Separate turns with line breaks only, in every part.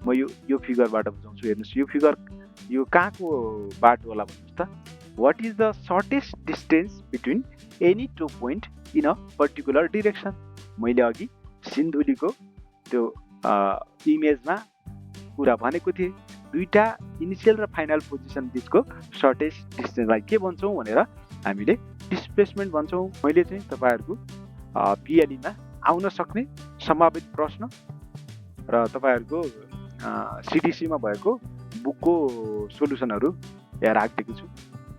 म यो फिगरबाट बुझाउँछु। हेर्नुहोस् यो फिगर यो कहाँको बाटो होला भन्नुहोस् त। What is the shortest distance between any two point in a particular direction. मैले अघि सिन्धुलीको त्यो इमेजमा कुरा भनेको थिएँ। दुईटा इनिसियल र फाइनल पोजिसन बिचको सर्टेस्ट डिस्टेन्सलाई के भन्छौँ भनेर हामीले डिस्प्लेसमेन्ट भन्छौँ। मैले चाहिँ तपाईँहरूको पिएलईमा आउन सक्ने सम्भावित प्रश्न र तपाईँहरूको सिडिसीमा भएको बुकको सोल्युसनहरू यहाँ राखिदिएको छु,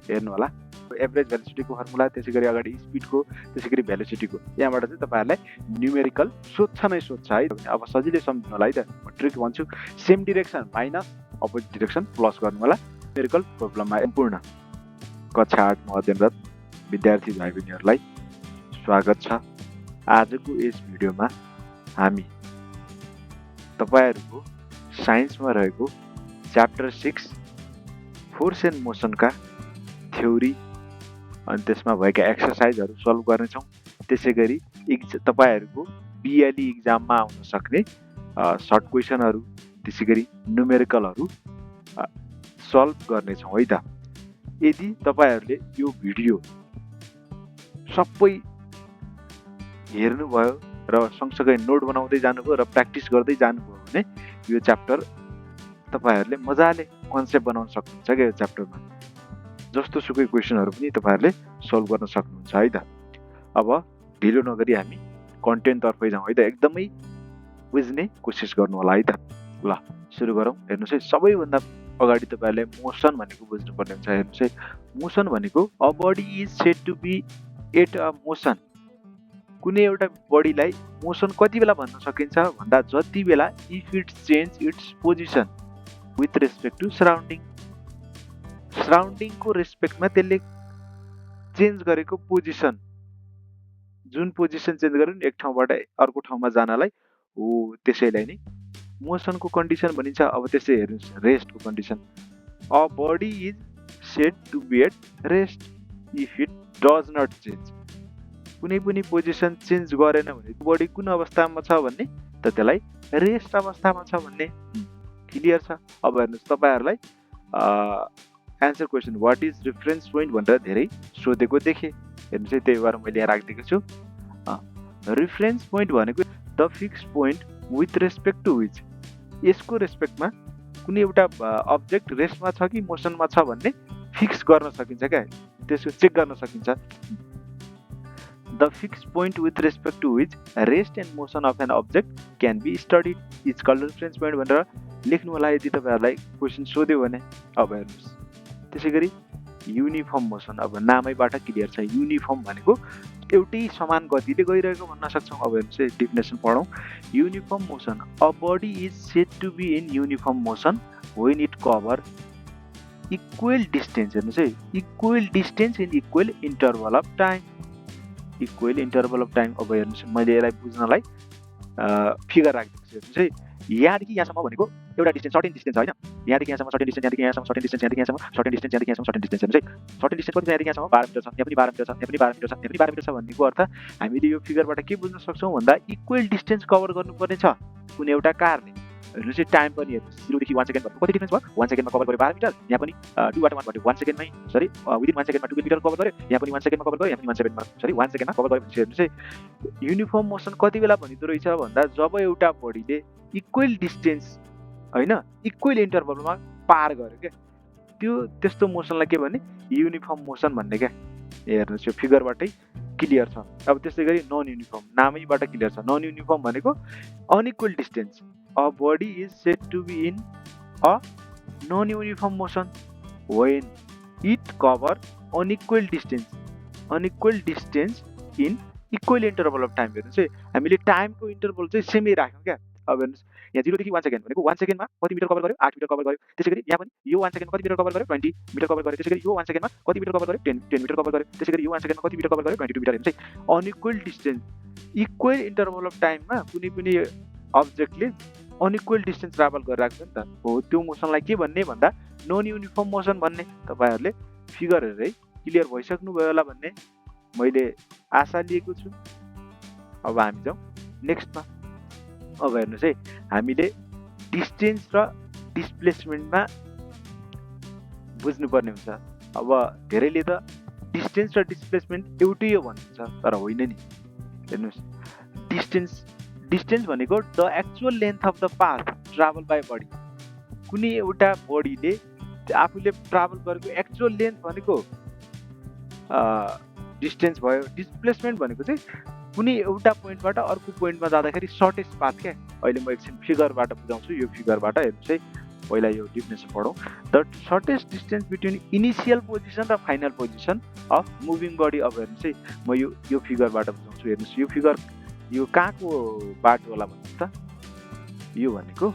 हेर्नु होला। एभरेज भेलोसिटीको फर्मुला, त्यसै गरी अगाडि स्पिडको, त्यसै गरी भेलोसिटीको, यहाँबाट चाहिँ तपाईँहरूलाई न्युमेरिकल सोध्छ नै सोध्छ है। अब सजिलै सम्झ्नु होला है त। म ट्रिक भन्छु, same direction minus opposite direction plus गर्नु होला। न्युमेरिकल प्रब्लममा सम्पूर्ण कक्षा 8 मा अध्ययनरत विद्यार्थी भाइ बहिनीहरूलाई स्वागत छ। आजको यस भिडियोमा हामी तपाईहरूको साइन्समा रहेको च्याप्टर 6 फोर्स एन्ड मोसनका थ्योरी अनि त्यसमा भएका एक्सर्साइजहरू सल्भ गर्नेछौँ। त्यसै गरी तपाईहरूको बिएलई इक्जाममा आउन सक्ने सर्ट क्वेसनहरू, त्यसै गरी न्युमेरिकलहरू सल्भ गर्नेछौँ है त। यदि तपाईहरूले यो भिडियो सबै हेर्नुभयो र सँगसँगै नोट बनाउँदै जानुभयो र प्र्याक्टिस गर्दै जानुभयो भने यो च्याप्टर तपाईहरूले मजाले कन्सेप्ट बनाउन सक्नुहुन्छ क्या। यो च्याप्टरमा जस्तो सुकै क्वेसनहरू पनि तपाईँहरूले सल्भ गर्न सक्नुहुन्छ है त। अब ढिलो नगरी हामी कन्टेन्टतर्फै जाउँ है त। एकदमै बुझ्ने कोसिस गर्नु होला है त। ल सुरु गरौँ। हेर्नुहोस् है, सबैभन्दा अगाडि तपाईँहरूले मोसन भनेको बुझ्नुपर्ने हुन्छ। हेर्नुहोस् है, मोसन भनेको a body is said to be at a motion. कुनै एउटा बडीलाई मोसन कति बेला भन्न सकिन्छ भन्दा जति बेला if it change its position with respect to surrounding. सराउन्डिङको रेस्पेक्टमा त्यसले चेन्ज गरेको पोजिसन, जुन पोजिसन चेन्ज गर्यो नि एक ठाउँबाट अर्को ठाउँमा जानलाई, हो त्यसैलाई नै मोसनको कन्डिसन भनिन्छ। अब त्यसै हेर्नुहोस्, रेस्टको condition, a body is said to be at rest if it does not change. कुनै पनि पोजिसन चेन्ज गरेन भने बडी कुन अवस्थामा छ भन्ने त त्यसलाई रेस्ट अवस्थामा छ भन्ने क्लियर छ। अब हेर्नुहोस्, तपाईँहरूलाई answer question what is reference point भनेर धेरै सोधेको देखेँ। हेर्नुहोस् है, त्यही भएर मैले यहाँ राखिदिएको छु। रिफरेन्स पोइन्ट भनेको the fix point with respect to which, यसको रेस्पेक्टमा कुनै एउटा अब्जेक्ट रेस्टमा छ कि मोसनमा छ भन्ने फिक्स गर्न सकिन्छ क्या, त्यसको चेक गर्न सकिन्छ। The fix point with respect to which rest and motion of an object can be studied is called reference point भनेर लेख्नु होला यदि तपाईँहरूलाई क्वेसन सोध्यो भने। अब हेर्नुहोस्, त्यसै गरी युनिफर्म मोसन, अब नामैबाट क्लियर छ, युनिफर्म भनेको एउटै समान गतिले गइरहेको भन्न सक्छौँ। अब हेर्नुहोस्, डेफिनेसन पढौँ। Uniform motion, a body is said to be in uniform motion when it cover equal distance. हेर्नुहोस् है, equal distance in equal interval of time, equal interval of time. अब हेर्नुहोस्, मैले यसलाई बुझ्नलाई फिगर राखिदिएको छु। हेर्नुहोस् है, यहाँदेखि यहाँसम्म भनेको एउटा डिस्टेन्स, सर्टेन डिस्टेन्स होइन। यहाँदेखि यहाँसम्म सर्टेन डिस्टेन्स, यहाँदेखि यहाँसम्म सर्टेन डिस्टेन्स, यहाँदेखि यहाँसम्म सर्टेन डिस्टेन्स, यहाँदेखि यहाँसम्म सर्टेन डिस्टेन्स। हेर्नुहोस् है, सर्टेन डिस्टेन्स कति छ? यहाँदेखि यहाँसम्म 12 मिटर छ, यहाँ पनि 12 मिटर छ, यहाँ पनि 12 मिटर छ, यहाँ पनि 12 मिटर छ भन्नेको अर्थ हामीले यो फिगरबाट के बुझ्न सक्छौँ भन्दा इक्वल डिस्टेन्स कभर गर्नुपर्ने छ कुनै एउटा कारले। हेर्नुहोस् है, टाइम पनि हेर्नुहोस्, 0 देखि 1 सेकेन्ड कति डिफ्रेन्स भयो? 1 सेकेन्डमा कभर गर्यो 12 मिटर, यहाँ पनि 2 बाट 1 भयो 1 सेकेन्डमै, सरी विदिन 1 सेकेन्डमा 2 मिटर कभर गर्यो, यहाँ पनि 1 सेकेन्डमा कभर गर्यो, यहाँ पनि 1 सेकेन्डमा कभर गर्यो। हेर्नुहोस् है, युनिफर्म मोसन कति बेला भनिँदो रहेछ भन्दा जब एउटा बडीले इक्वल डिस्टेन्स होइन इक्वल इन्टरभलमा पार गर्यो क्या, त्यो त्यस्तो मोसनलाई के भन्ने? युनिफर्म मोसन भन्ने क्या। हेर्नुहोस्, यो फिगरबाटै क्लियर छ। अब त्यसै गरी नन युनिफर्म, नामैबाट क्लियर छ। नन युनिफर्म भनेको unequal distance, a body is said to be in a non uniform motion when it cover unequal distance, unequal distance in equal interval of time. हेर्नुहोस् है, हामीले टाइमको इन्टरभल चाहिँ सेमै राख्यौँ क्या। अब हेर्नुहोस्, यहाँ 0 देखि 1 सेकेन्ड भनेको 1 सेकेन्डमा कति मिटर कभर गर्यो? 8 मिटर कभर गर्यो। त्यसै गरी यहाँ पनि यो 1 सेकेन्डमा कति मिटर कभर गर्यो? 20 मिटर कभर गर्यो। त्यसै गरी यो 1 सेकेन्डमा कति मिटर कभर गर्यो? 10 मिटर कभर गर्यो। त्यसै गरी यो 1 सेकेन्डमा कति मिटर कभर गर्यो? 22 मिटर। हेर्नुहोस् है, unequal distance equal interval of टाइममा कुनै पनि अब्जेक्टले अनइक्वल डिस्टेन्स ट्राभल गरिरहेको छ नि त, हो त्यो मोसनलाई के भन्ने भन्दा नन युनिफर्म मोसन भन्ने। तपाईँहरूले फिगर हेरेरै क्लियर भइसक्नुभयो होला भन्ने मैले आशा लिएको छु। अब हामी जाउँ नेक्स्टमा। अब हेर्नुहोस् है, हामीले डिस्टेन्स र डिस्प्लेसमेन्टमा बुझ्नुपर्ने हुन्छ। अब धेरैले त डिस्टेन्स र डिस्प्लेसमेन्ट एउटै हो भन्नुहुन्छ, तर होइन नि। हेर्नुहोस्, डिस्टेन्स भनेको the actual length of the path travel by body. कुनै एउटा बडीले आफूले ट्राभल गरेको एक्चुअल लेन्थ भनेको डिस्टेन्स भयो। डिस्प्लेसमेन्ट भनेको चाहिँ कुनै एउटा पोइन्टबाट अर्को पोइन्टमा जाँदाखेरि सर्टेस्ट पाथ क्या। अहिले म एकछिन फिगरबाट बुझाउँछु। यो फिगरबाट हेर्नुहोस् है, पहिला यो डिफिनेसन पढौँ। The shortest distance between initial position र final position of moving body. अब हेर्नुहोस् है, म यो फिगरबाट बुझाउँछु। हेर्नुहोस्, यो फिगर यो कहाँको बाटो होला भन्नुहोस् त। यो भनेको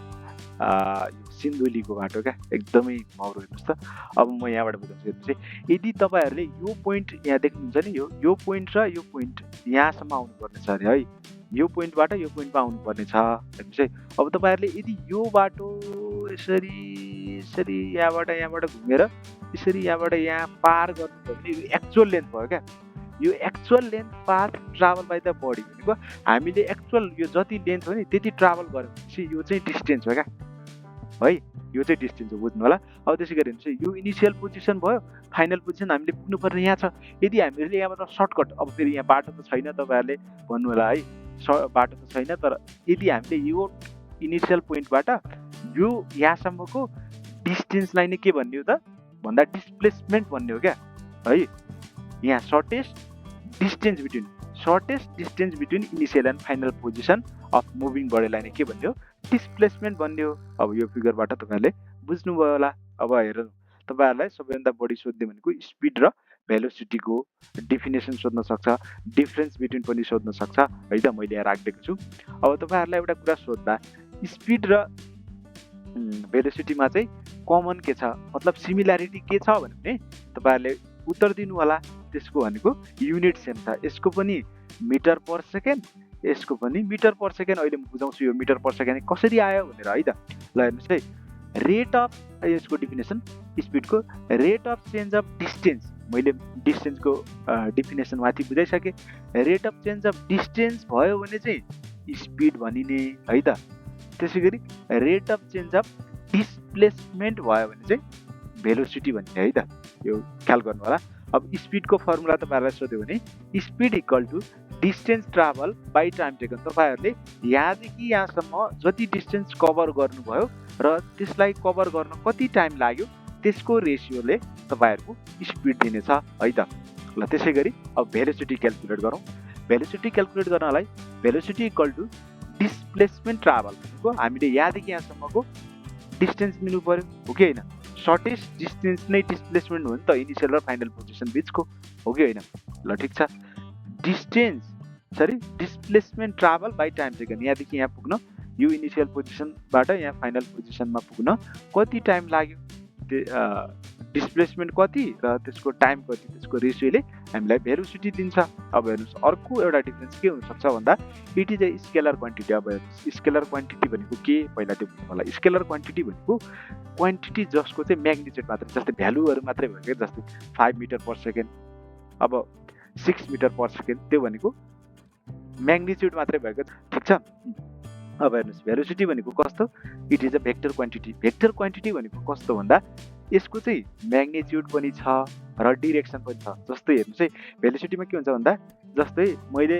सिन्धुलीको बाटो क्या, एकदमै महँगो। हेर्नुहोस् त, अब म यहाँबाट बुझाउँछु। हेर्नुहोस् है, यदि तपाईँहरूले यो पोइन्ट यहाँ देख्नुहुन्छ नि, यो पोइन्ट र यो पोइन्ट यहाँसम्म आउनुपर्ने छ अरे है। यो पोइन्टबाट यो पोइन्टमा आउनुपर्ने छ। हेर्नुहोस् है, अब तपाईँहरूले यदि यो बाटो यसरी यहाँबाट घुमेर यसरी यहाँबाट यहाँ पार गर्नुभयो भने यो एक्चुअल लेन्थ भयो क्या। यो actual length path travel by the body भनेको हामीले एक्चुअल यो जति लेन्थ हो नि त्यति ट्राभल गऱ्यो भनेपछि यो चाहिँ डिस्टेन्स हो क्या है। यो चाहिँ डिस्टेन्स हो, बुझ्नु होला। अब त्यसै गरी हेर्नुहोस्, यो इनिसियल पोजिसन भयो, फाइनल पोजिसन हामीले पुग्नुपर्ने यहाँ छ। यदि हामीले यहाँबाट सर्टकट, अब फेरि यहाँ बाटो त छैन, तपाईँहरूले भन्नु होला है, बाटो त छैन, तर यदि हामीले यो इनिसियल पोइन्टबाट यो यहाँसम्मको डिस्टेन्सलाई नै के भन्ने हो त भन्दा डिस्प्लेसमेन्ट भन्ने हो क्या है। यहाँ shortest distance between initial and final position of moving बडीलाई नै के भन्ने हो, डिस्प्लेसमेन्ट भन्ने हो। अब यो फिगरबाट तपाईँहरूले बुझ्नुभयो होला। अब हेरौँ, तपाईँहरूलाई सबैभन्दा बढी सोध्ने भनेको स्पिड र भेलोसिटीको डेफिनेसन सोध्न सक्छ, डिफरेन्स बिट्विन पनि सोध्न सक्छ है त। मैले यहाँ राखिदिएको छु। अब तपाईँहरूलाई एउटा कुरा सोध्दा स्पिड र भेलोसिटीमा चाहिँ कमन के छ, मतलब सिमिल्यारिटी के छ भने तपाईँहरूले उत्तर दिनु होला। त्यसको भनेको युनिट सेम छ। यसको पनि मिटर पर सेकेन्ड, यसको पनि मिटर पर सेकेन्ड। अहिले म बुझाउँछु यो मिटर पर सेकेन्ड कसरी आयो भनेर है त। ल हेर्नुहोस् है, रेट अफ, यसको डेफिनेसन स्पिडको rate of change of distance. मैले डिस्टेन्सको डेफिनेसन माथि बुझाइसकेँ। Rate of change of distance भयो भने चाहिँ स्पिड भनिने है त। त्यसै गरी rate of change of displacement भयो भने चाहिँ भेलोसिटी भनिने है त। यो ख्याल गर्नु होला। अब स्पिडको फर्मुला तपाईँहरूलाई सोध्यो भने speed equal to distance travel by time taken. तपाईँहरूले यहाँदेखि यहाँसम्म जति डिस्टेन्स कभर गर्नुभयो र त्यसलाई कभर गर्न कति टाइम लाग्यो त्यसको रेसियोले तपाईँहरूको स्पिड दिनेछ है त। ल त्यसै गरी अब भेलोसिटी क्यालकुलेट गरौँ। भेलोसिटी क्यालकुलेट गर्नलाई velocity equal to displacement travel भनेको हामीले यहाँदेखि यहाँसम्मको डिस्टेन्स लिनु पर्यो, हो कि होइन। सर्टेस्ट डिस्टेन्स नै डिस्प्लेसमेन्ट हो नि त, इनिसियल र फाइनल पोजिसन बिचको, हो कि होइन। ल ठिक छ, displacement travel by time taken. यहाँदेखि यहाँ पुग्न, यो इनिसियल पोजिसनबाट यहाँ फाइनल पोजिसनमा पुग्न कति टाइम लाग्यो, डिस्प्लेसमेन्ट कति र त्यसको टाइम कति, त्यसको रेसियोले हामीलाई भेलोसिटी दिन्छ। अब हेर्नुहोस्, अर्को एउटा डिफरेन्स के हुनसक्छ भन्दा it is a scalar quantity. अब हेर्नुहोस्, स्केलर क्वान्टिटी भनेको के, पहिला त्यो बुझ्नु होला। स्केलर क्वान्टिटी भनेको क्वान्टिटी जसको चाहिँ म्याग्निट्युड मात्रै, जस्तै भ्यालुहरू मात्रै भयो क्या, जस्तै 5 मिटर पर सेकेन्ड, अब 6 मिटर पर सेकेन्ड, त्यो भनेको म्याग्निट्युड मात्रै भएको, ठिक छ। अब हेर्नुहोस्, भेलोसिटी भनेको कस्तो, it is a vector quantity. Vector quantity भनेको कस्तो भन्दा यसको चाहिँ म्याग्निट्युड पनि छ र डिरेक्सन पनि छ। जस्तै हेर्नुहोस् है, भेलोसिटीमा के हुन्छ भन्दा जस्तै मैले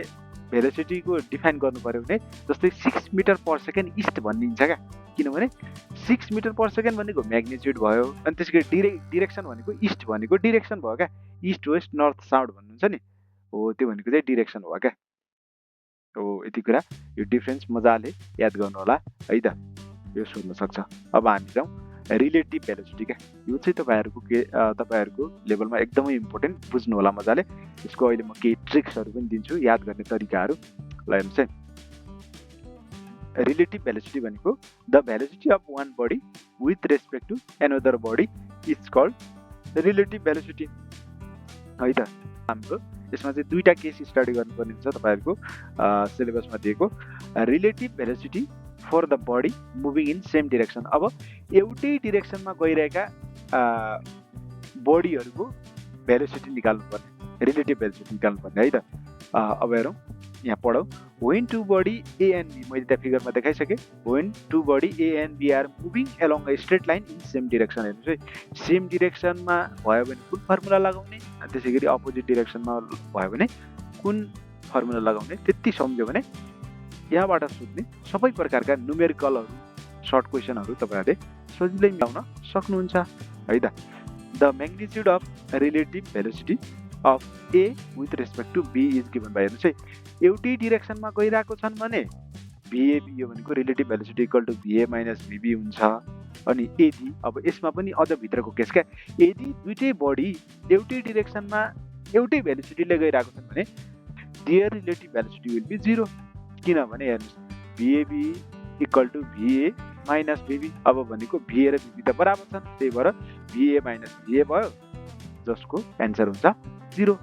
भेलोसिटीको डिफाइन गर्नु पर्यो भने जस्तै 6 मिटर पर सेकेन्ड इस्ट भनिन्छ क्या, किनभने 6 मिटर पर सेकेन्ड भनेको म्याग्निट्युड भयो, अनि त्यसको डिरेक्सन भनेको इस्ट भनेको डिरेक्सन भयो क्या, इस्ट वेस्ट नर्थ साउथ भन्नुहुन्छ नि, हो त्यो भनेको चाहिँ डिरेक्सन हो क्या। हो यति कुरा, यो डिफरेन्स मजाले याद गर्नु होला है त, यो सोध्न सक्छ। अब हामी जाउँ रिलेटिभ भेलोसिटी क्या। यो चाहिँ तपाईँहरूको लेभलमा एकदमै इम्पोर्टेन्ट, बुझ्नु होला मजाले। यसको अहिले म केही ट्रिक्सहरू पनि दिन्छु, याद गर्ने तरिकाहरू। ल हेर्नुहोस् है, रिलेटिभ भेलोसिटी भनेको the velocity of one body with respect to another body is called relative velocity है त। हाम्रो यसमा चाहिँ दुईवटा केस स्टडी गर्नुपर्ने हुन्छ तपाईँहरूको सिलेबसमा दिएको। Relative velocity for the body moving in same direction. अब एउटै डिरेक्सनमा गइरहेका बडीहरूको भेलोसिटी निकाल्नुपर्ने, रिलेटिभ भेलोसिटी निकाल्नुपर्ने है त। अब हेरौँ, यहाँ पढौँ when two body A and B मैले त्यहाँ फिगरमा देखाइसकेँ when two body A and B are moving along a straight line in same direction हेर्नुहोस् है सेम डिरेक्सनमा भयो भने कुन फर्मुला लगाउने त्यसैगरी अपोजिट डिरेक्सनमा भयो भने कुन फर्मुला लगाउने त्यति सम्झ्यो भने यहाँबाट सोध्ने सबै प्रकारका न्युमेरिकलहरू सर्ट क्वेसनहरू तपाईहरुले सजिलै मिलाउन सक्नुहुन्छ है त the magnitude of relative velocity of A with respect to B is given by हेर्नुहोस् है एउटै डिरेक्सनमा गइरहेको छन् भने VAB यो भनेको relative velocity equal to VA minus VB हुन्छ अनि यदि अब यसमा पनि अझ भित्रको केस क्या यदि दुईटै बडी एउटै डिरेक्सनमा एउटै भेलोसिटीले गइरहेको छन् भने there relative velocity will be 0 किनभने हेर्नुहोस् VAB equal to VA minus VB अब भनेको VA र VB त बराबर छन् त्यही भएर VA माइनस VA भयो जसको एन्सर हुन्छ 0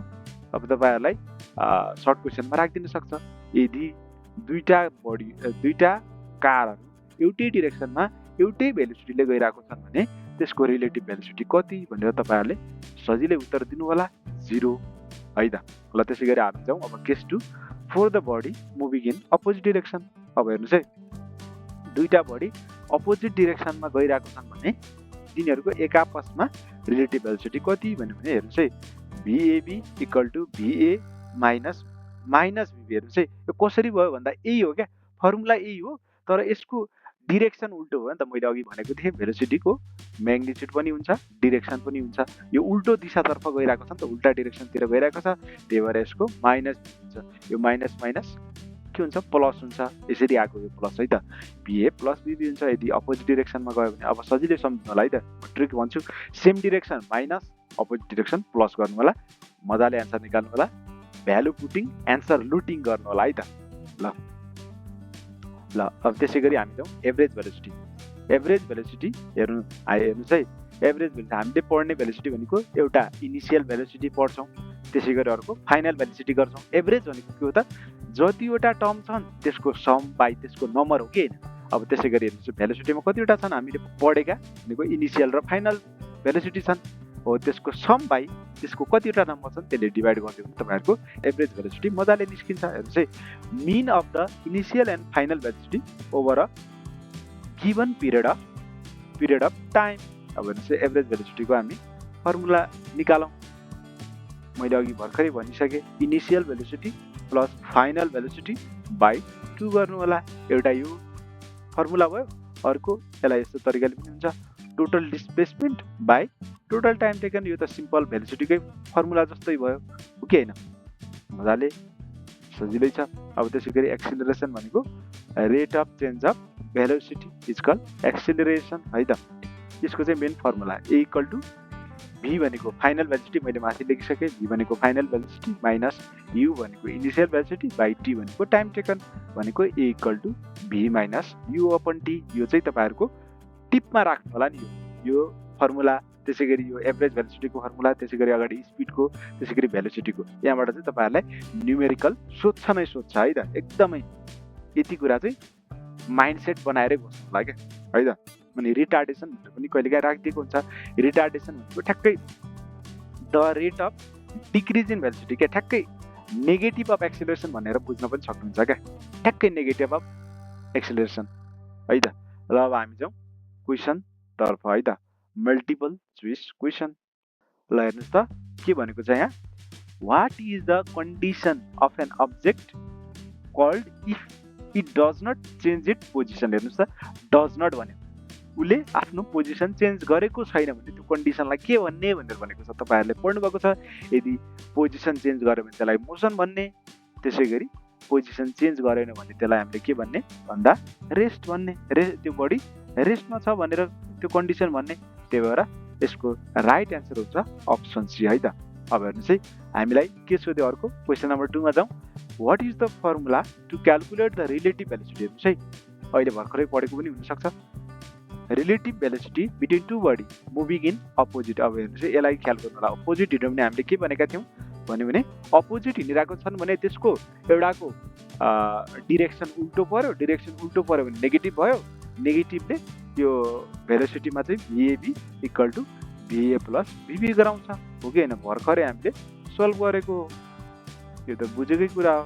अब तपाईहरुलाई सर्ट क्वेसनमा राखिदिन सक्छ यदि दुईटा कारहरु एउटै डिरेक्सनमा एउटै भेलोसिटीले गइरहेको छन् भने त्यसको रिलेटिभ भेलोसिटी कति भनेर तपाईहरुले सजिलै उत्तर दिनु होला 0 है त ल त्यसैगरी हामी जाउँ अब case 2 for the body moving in opposite direction अब हेर्नुस् है दुईटा बडी अपोजिट डिरेक्सनमा गइरहेको छन् भने तिनीहरुको एक आपसमा रिलेटिभ भेलोसिटी कति भन्यो भने हेर्नुस् है VAB equal to VA minus VB हेर्नुस् है यो कसरी भयो भन्दा यही हो क्या फर्मुला यही हो तर यसको डिरेक्सन उल्टो हो नि त मैले अघि भनेको थिएँ भेलोसिटीको म्याग्निट्युड पनि हुन्छ डिरेक्सन पनि हुन्छ यो उल्टो दिशातर्फ गइरहेको छ नि त उल्टा डिरेक्सनतिर गइरहेको छ त्यही भएर यसको माइनस हुन्छ यो माइनस माइनस के हुन्छ प्लस हुन्छ यसरी आएको यो प्लस है त VA प्लस VB हुन्छ यदि अपोजिट डिरेक्सनमा गयो भने अब सजिलै सम्झ्नु होला है त म ट्रिक भन्छु same direction minus opposite direction plus गर्नु होला मजाले एन्सर निकाल्नु होला भ्यालु पुटिङ एन्सर लुटिङ गर्नु होला है त ल अब त्यसैगरी हामी जाउँ एभरेज भेलोसिटी हेर्नुस् है एभरेज भेलोसिटी हामीले पढ्ने भेलोसिटी भनेको एउटा इनिशियल भेलोसिटी पढ्छौँ त्यसैगरी अर्को फाइनल भेलोसिटी गर्छौँ एभरेज भनेको के हो त जतिवटा टर्म छन् त्यसको सम बाइ त्यसको नम्बर हो कि हैन अब त्यसैगरी हेर्नुस् भेलोसिटीमा कतिवटा छन् हामीले पढेका भनेको इनिशियल र फाइनल भेलोसिटी छन् हो त्यसको सम बाइ त्यसको कतिवटा नम्बर छन् त्यसले डिभाइड गरिदियो भने तपाईहरुको एभरेज भेलोसिटी मजाले निस्किन्छ हेर्नुस् है mean of the initial and final velocity over a given period of time अब हेर्नुस् एभरेज भेलोसिटीको हामी फर्मुला निकालौं मैले अघि भर्खरै भनिसके initial velocity plus final velocity by 2 गर्नु होला एउटा यो फर्मुला भयो अर्को यसलाई यस्तो तरिकाले पनि हुन्छ total displacement by total time taken यो त सिम्पल भेलोसिटीकै फर्मुला जस्तै भयो हो कि हैन मजाले सजिलै छ अब त्यसैगरी एक्सिलरेसन भनेको rate of change of velocity is called acceleration है त यसको चाहिँ main formula A equal to V भनेको फाइनल भेलोसिटी मैले माथि लेखिसके V भनेको फाइनल भेलोसिटी माइनस U भनेको इनिशियल भेलोसिटी बाइ T भनेको टाइम टेकन भनेको A equal to V minus U upon T यो चाहिँ तपाईहरुको टिपमा राख्नु होला नि यो फर्मुला त्यसैगरी यो एभरेज भेलोसिटीको फर्मुला त्यसैगरी अगाडि स्पिडको त्यसैगरी भेलोसिटीको यहाँबाट चाहिँ तपाईहरुलाई न्युमेरिकल सोध्छ नै सोध्छ है त एकदमै यति कुरा चाहिँ माइन्डसेट बनाएरै बस्नु होला के है त अनि रिटार्डेसन भनेर पनि कहिलेकाहीँ राखिदिएको हुन्छ रिटार्डेसन भनेको ठ्याक्कै the rate of decrease in velocity के ठ्याक्कै नेगेटिभ अफ एक्सिलरेसन भनेर बुझ्न पनि सक्नुहुन्छ क्या ठ्याक्कै नेगेटिभ अफ एक्सिलरेसन है त ल अब हामी जाउँ क्वेसन तर्फ है त मल्टिपल चोइस क्वेसन ल हेर्नुस् त के भनेको छ यहाँ what is the condition of an object called if it does not change it position हेर्नुस् त डज नट भन्यो उले आफ्नो पोजिसन चेन्ज गरेको छैन भने त्यो कन्डिसनलाई के भन्ने भनेर भनेको छ तपाईहरुले पढ्नु भएको छ यदि पोजिसन चेन्ज गर्यो भने त्यसलाई मोसन भन्ने त्यसैगरी पोजिसन चेन्ज गरेन भने त्यसलाई हामीले के भन्ने भन्दा रेस्ट भन्ने त्यो बडी रेस्टमा छ भनेर त्यो कन्डिसन भन्ने त्यही भएर यसको राइट एन्सर हुन्छ अप्सन सी है त अब हेर्नुस् है हामीलाई के सोध्यो अर्को क्वेसन नम्बर 2 मा जाउँ what is the formula to calculate the relative velocity हेर्नुस् है अहिले भर्खरै पढेको पनि हुन सक्छ relative velocity between two body moving in opposite अब हेर्नुस् है यसलाई ख्याल गर्नु होला अपोजिट हिँड्यो भने हामीले के भनेका थियौं भन्यो भने अपोजिट हिँडिरहेको छन् भने त्यसको एउटाको डिरेक्सन उल्टो पर्यो भने नेगेटिभ भयो नेगेटिभले यो भेलोसिटीमा चाहिँ VAB equal to VA plus VB गराउँछ हो कि हैन भर्खरै हामीले सोल्भ गरेको यो त बुझेकै कुरा हो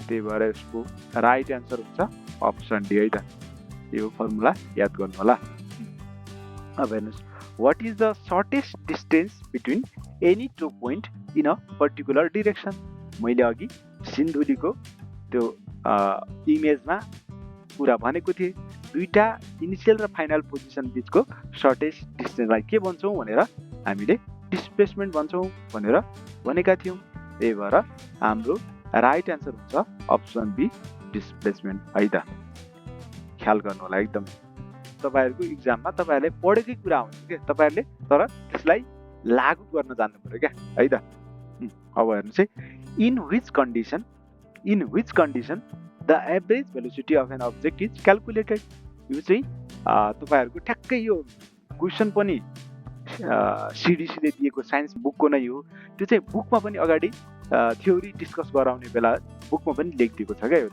त्यही भएर यसको राइट एन्सर हुन्छ अप्सन डी है त। यो फर्मुला याद गर्नु होला। अब हेर्नुहोस्, what is the shortest distance between any two point in a particular direction. मैले अघि सिन्धुलीको त्यो इमेजमा कुरा भनेको थिएँ, दुईटा इनिसियल र फाइनल पोजिसन बिचको सर्टेस्ट डिस्टेन्सलाई के भन्छौँ भनेर हामीले डिस्प्लेसमेन्ट भन्छौँ भनेर भनेका थियौँ। त्यही भएर हाम्रो राइट एन्सर हुन्छ अप्सन बी डिस्प्लेसमेन्ट है त। ख्याल गर्नु होला एकदम। तपाईँहरूको इक्जाममा तपाईँहरूले पढेकै कुरा हुन्छ क्या, तपाईँहरूले तर त्यसलाई लागू गर्न जान्नु पर्यो क्या है त। अब हेर्नुहोस् है, in which condition the average velocity of an object is calculated. यो चाहिँ तपाईँहरूको ठ्याक्कै यो क्वेसन पनि सिडिसीले दिएको साइन्स बुकको नै हो। त्यो चाहिँ बुकमा पनि अगाडि थ्योरी डिस्कस गराउने बेला बुकमा पनि लेखिदिएको छ क्या। यो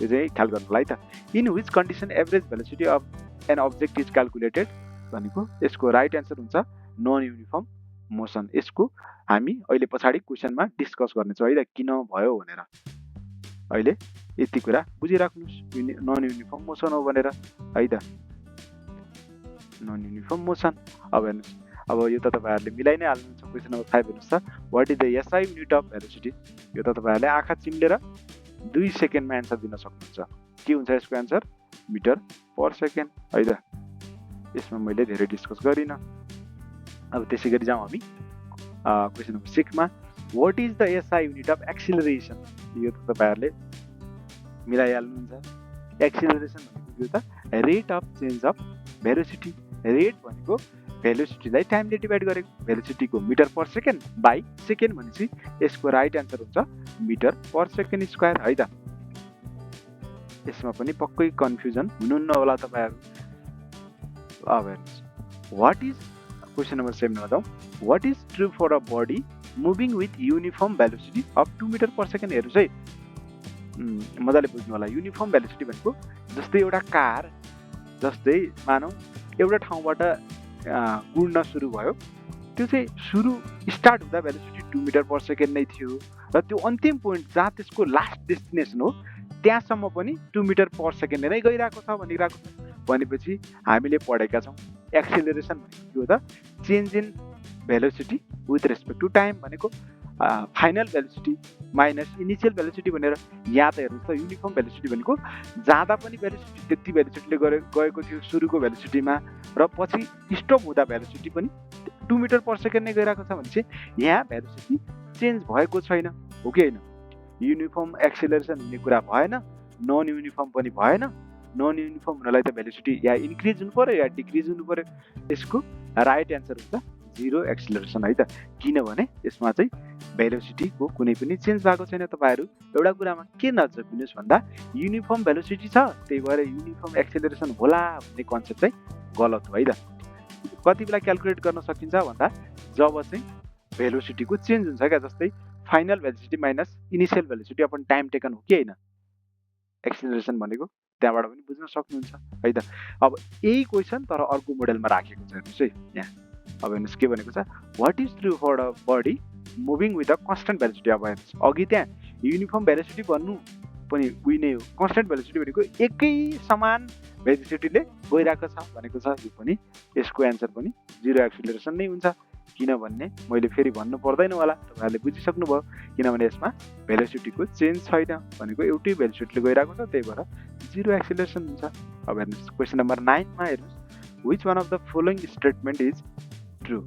चाहिँ ख्याल गर्नुलाई त। In which condition average velocity of an object is calculated भनेको यसको राइट एन्सर हुन्छ नन युनिफर्म मोसन। यसको हामी अहिले पछाडि क्वेसनमा डिस्कस गर्नेछौँ है त, किन भयो भनेर। अहिले यति कुरा बुझिराख्नुहोस्, नन युनिफर्म मोसन हो भनेर है त, नन युनिफर्म मोसन। अब हेर्नुहोस्, अब यो त तपाईँहरूले मिलाइ नै हाल्नुहुन्छ। क्वेसन नम्बर 5 हेर्नुहोस् त, what is the SI unit of velocity. यो त तपाईँहरूले आँखा चिम्लेर 2 सेकेन्डमा एन्सर दिन सक्नुहुन्छ। के हुन्छ यसको एन्सर? मिटर पर सेकेन्ड है त। यसमा मैले धेरै डिस्कस गरिनँ। अब त्यसै गरी जाउँ हामी क्वेसन नम्बर 6 मा, what is the SI unit of acceleration. यो त तपाईँहरूले मिलाइहाल्नुहुन्छ। एक्सिलरेसन भनेको यो त rate of change of velocity. Rate भनेको भेलोसिटीलाई टाइमले डिभाइड गरेको, भेलोसिटीको metre per second by second भनेपछि यसको राइट एन्सर हुन्छ मिटर पर सेकेन्ड स्क्वायर है त। यसमा पनि पक्कै कन्फ्युजन हुनुहुन्न होला तपाईँहरू। अब हेर्नुहोस्, वाट इज क्वेसन नम्बर 7 मा जाउँ, what is true for a body moving with uniform velocity of 2 metre per second. हेर्नुहोस् है, मजाले बुझ्नु होला। युनिफर्म भेलोसिटी भनेको जस्तै एउटा कार, जस्तै मानौँ एउटा ठाउँबाट गुड्न सुरु भयो, त्यो चाहिँ सुरु स्टार्ट हुँदा भेलोसिटी 2 मिटर पर सेकेन्ड नै थियो र त्यो अन्तिम पोइन्ट जहाँ त्यसको लास्ट डेस्टिनेसन हो त्यहाँसम्म पनि 2 मिटर पर सेकेन्ड नै गइरहेको छ भनिरहेको छ। भनेपछि हामीले पढेका छौँ एक्सिलरेसन भनेको के हो त? Change in velocity with respect to time भनेको final velocity minus initial velocity भनेर। यहाँ त हेर्नुहोस् त, युनिफर्म भेलोसिटी भनेको जाँदा पनि भेलोसिटी त्यति भेलोसिटीले गएको थियो सुरुको भेलोसिटीमा, र पछि स्टप हुँदा भेलोसिटी पनि 2 मिटर पर सेकेन्ड नै गइरहेको छ भने चाहिँ यहाँ भेलोसिटी चेन्ज भएको छैन, हो कि होइन? युनिफर्म एक्सिलरेसन हुने कुरा भएन, नन युनिफर्म पनि भएन। नन युनिफर्म हुनलाई त भेलोसिटी या इन्क्रिज हुनु पर्यो या डिक्रिज हुनु पर्यो। यसको राइट एन्सर हुन्छ 0 एक्सिलरेसन है त। किनभने यसमा चाहिँ भेलोसिटीको कुनै पनि चेन्ज भएको छैन। तपाईँहरू एउटा कुरामा के नजर दिनुहोस् भन्दा युनिफर्म भेलोसिटी छ त्यही भएर युनिफर्म एक्सिलरेसन होला भन्ने कन्सेप्ट चाहिँ गलत हो है त। कति बेला क्यालकुलेट गर्न सकिन्छ भन्दा जब चाहिँ भेलोसिटीको चेन्ज हुन्छ क्या, जस्तै final velocity minus initial velocity upon time taken हो कि होइन एक्सिलरेसन भनेको, त्यहाँबाट पनि बुझ्न सक्नुहुन्छ है त। अब यही क्वेसन तर अर्को मोडेलमा राखेको छ हेर्नुहोस् है यहाँ। अब हेर्नुहोस् के भनेको छ, what is true for a body moving with a constant velocity. अब हेर्नुहोस् अघि त्यहाँ युनिफर्म भेलोसिटी भन्नु पनि उही नै हो, कन्स्टेन्ट भेलोसिटी भनेको एकै समान भेलोसिटीले गइरहेको छ भनेको छ। यो पनि यसको एन्सर पनि 0 एक्सिलरेसन नै हुन्छ। किनभने मैले फेरि भन्नु पर्दैन होला, तपाईँहरूले बुझिसक्नुभयो। किनभने यसमा भेलोसिटीको चेन्ज छैन भनेको एउटै भेलोसिटीले गइरहेको छ, त्यही भएर 0 एक्सिलरेसन हुन्छ। अब हेर्नुहोस् क्वेसन नम्बर 9 मा हेर्नुहोस्, which one of the following statement is true.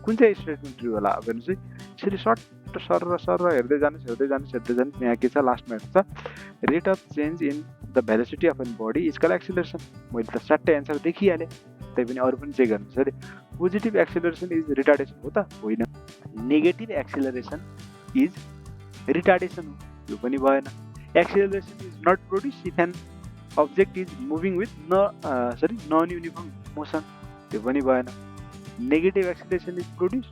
कुन चाहिँ स्टेटमेन्ट ट्रु होला? अब हेर्नुहोस् है, यसरी सर्ट सर हेर्दै जानुहोस्। यहाँ के छ लास्टमा हेर्नुहोस् त, rate of change in the velocity of an body is call acceleration. मैले त 7 एन्सर देखिहालेँ, त्यही पनि अरू पनि चेक गर्नुहोस् अरे। पोजिटिभ एक्सिलरेसन इज रिटार्डेसन हो त? होइन। नेगेटिभ एक्सिलरेसन इज रिटार्डेसन हो, यो पनि भएन। Acceleration is not produce if an object is moving with non uniform motion, त्यो पनि भएन। Negative acceleration is produce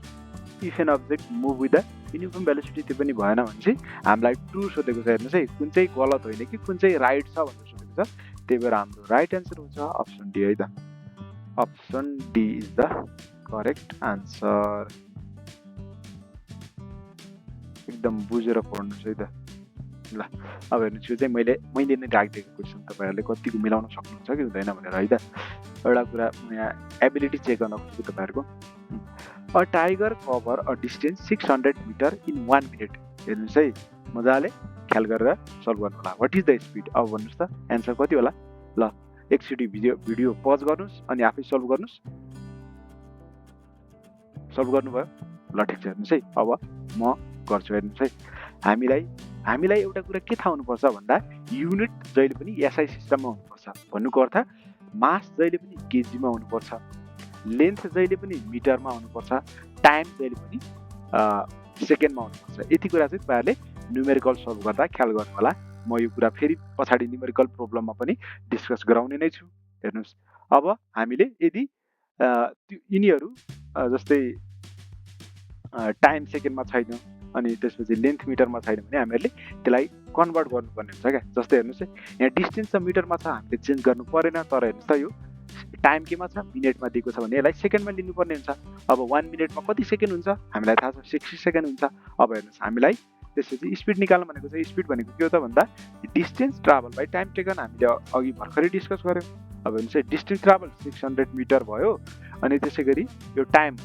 if an object move with the uniform velocity, त्यो पनि भएन भने चाहिँ हामीलाई ट्रु सोधेको छ। हेर्नुहोस् है, कुन चाहिँ गलत होइन कि कुन चाहिँ राइट छ भनेर सोधेको छ, त्यही भएर हाम्रो राइट एन्सर हुन्छ अप्सन डी है त। Option D is the correct answer. एकदम बुझेर पढ्नुहोस् है त, ल अब हेर्नुहोस् यो चाहिँ मैले नै राखिदिएको क्वेसन तपाईँहरूले कतिको मिलाउन सक्नुहुन्छ कि हुँदैन भनेर है त एउटा कुरा यहाँ एबिलिटी चेक गर्न खोजेको तपाईँहरूको a tiger cover a distance 600 metre in 1 minute हेर्नुहोस् है मजाले ख्याल गरेर सल्भ गर्नु होला व्हाट इज द स्पिड अब भन्नुहोस् त एन्सर कति होला ल एकचोटि भिडियो पज गर्नुहोस् अनि आफै सल्भ गर्नुहोस् सल्भ गर्नुभयो ल ठिक छ हेर्नुहोस् है अब म गर्छु हेर्नुहोस् है हामीलाई एउटा कुरा के थाहा हुनुपर्छ भन्दा युनिट जहिले पनि एसआई सिस्टममा हुनुपर्छ भन्नुको अर्थ मास जहिले पनि केजीमा हुनुपर्छ लेन्थ जहिले पनि मिटरमा हुनुपर्छ टाइम जहिले पनि सेकेन्डमा हुनुपर्छ यति कुरा चाहिँ तपाईँहरूले न्युमेरिकल सल्भ गर्दा ख्याल गर्नु होला म यो कुरा फेरि पछाडि न्युमेरिकल प्रोब्लममा पनि डिस्कस गराउने नै छु हेर्नुहोस् अब हामीले यदि यिनीहरू जस्तै टाइम सेकेन्डमा छैन अनि त्यसपछि लेन्थ मिटरमा छैन भने हामीहरूले त्यसलाई कन्भर्ट गर्नुपर्ने हुन्छ क्या जस्तै हेर्नुहोस् है यहाँ डिस्टेन्स त मिटरमा छ हामीले चेन्ज गर्नु परेन तर हेर्नुहोस् त यो टाइम केमा छ मिनटमा दिएको छ भने यसलाई सेकेन्डमा लिनुपर्ने हुन्छ अब 1 मिनटमा कति सेकेन्ड हुन्छ हामीलाई थाहा छ 60 सेकेन्ड हुन्छ अब हेर्नुहोस् हामीलाई त्यसपछि स्पिड निकाल्नु भनेको चाहिँ स्पिड भनेको के हो त भन्दा distance travel by time taken हामीले अघि भर्खरै डिस्कस गऱ्यौँ अब हेर्नुहोस् है डिस्टेन्स ट्राभल 600 मिटर भयो अनि त्यसै गरी यो टाइम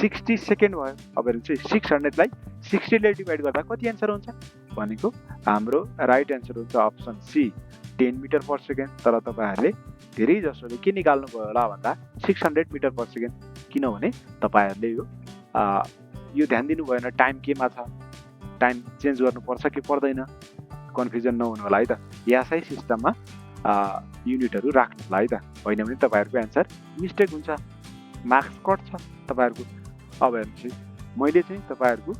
60 सेकेन्ड भयो अब हेर्नुहोस् है 600 लाई 60 ले डिभाइड गर्दा कति एन्सर हुन्छ भनेको हाम्रो राइट एन्सर हुन्छ option C 10 metre per second तर तपाईँहरूले धेरै जसोले के निकाल्नु भयो होला भन्दा 600 मिटर पर सेकेन्ड किनभने तपाईँहरूले यो ध्यान दिनु भएन टाइम केमा छ टाइम चेन्ज गर्नुपर्छ कि पर्दैन कन्फ्युजन नहुनु होला है त एसआई सिस्टममा युनिटहरू राख्नु होला है त होइन भने तपाईँहरूको एन्सर मिस्टेक हुन्छ मार्क्स कट छ तपाईँहरूको अब हेर्नुहोस् मैले चाहिँ तपाईँहरूको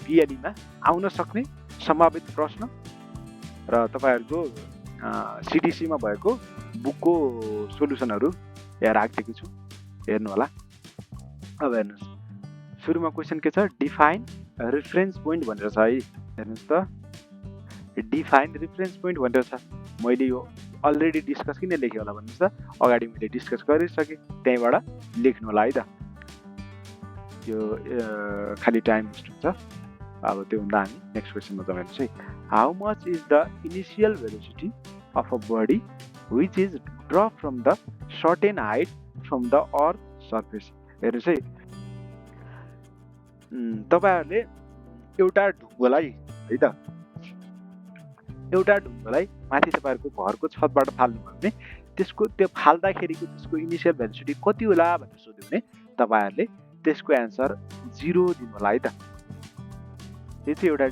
पिएलईमा आउन सक्ने सम्भावित प्रश्न र तपाईँहरूको सिडिसीमा भएको बुकको सोल्युसनहरू यहाँ राखिदिएको छु हेर्नु होला अब हेर्नुहोस् सुरुमा क्वेसन के छ डिफाइन रेफरेन्स पोइन्ट भनेर छ है हेर्नुहोस् त डिफाइन रेफरेन्स पोइन्ट भनेर छ मैले यो अलरेडी डिस्कस किन लेखेँ होला भन्नुहोस् त अगाडि मैले डिस्कस गरिसकेँ त्यहीँबाट लेख्नु होला है त यो खालि टाइम वेस्ट हुन्छ अब त्योभन्दा हामी नेक्स्ट क्वेसनमा जाउँ हेर्नुहोस् है how much is the initial velocity of a body which is drop from the certain height from the earth surface हेर्नुहोस् है तपाईँहरूले एउटा ढुङ्गोलाई है त एउटा ढुङ्गोलाई माथि तपाईँहरूको घरको छतबाट फाल्नुभयो भने त्यसको त्यो फाल्दाखेरिको त्यसको इनिसियल भेलोसिटी कति होला भनेर सोध्यो भने तपाईँहरूले त्यसको एन्सर 0 दिनु होला है त यो चाहिँ एउटा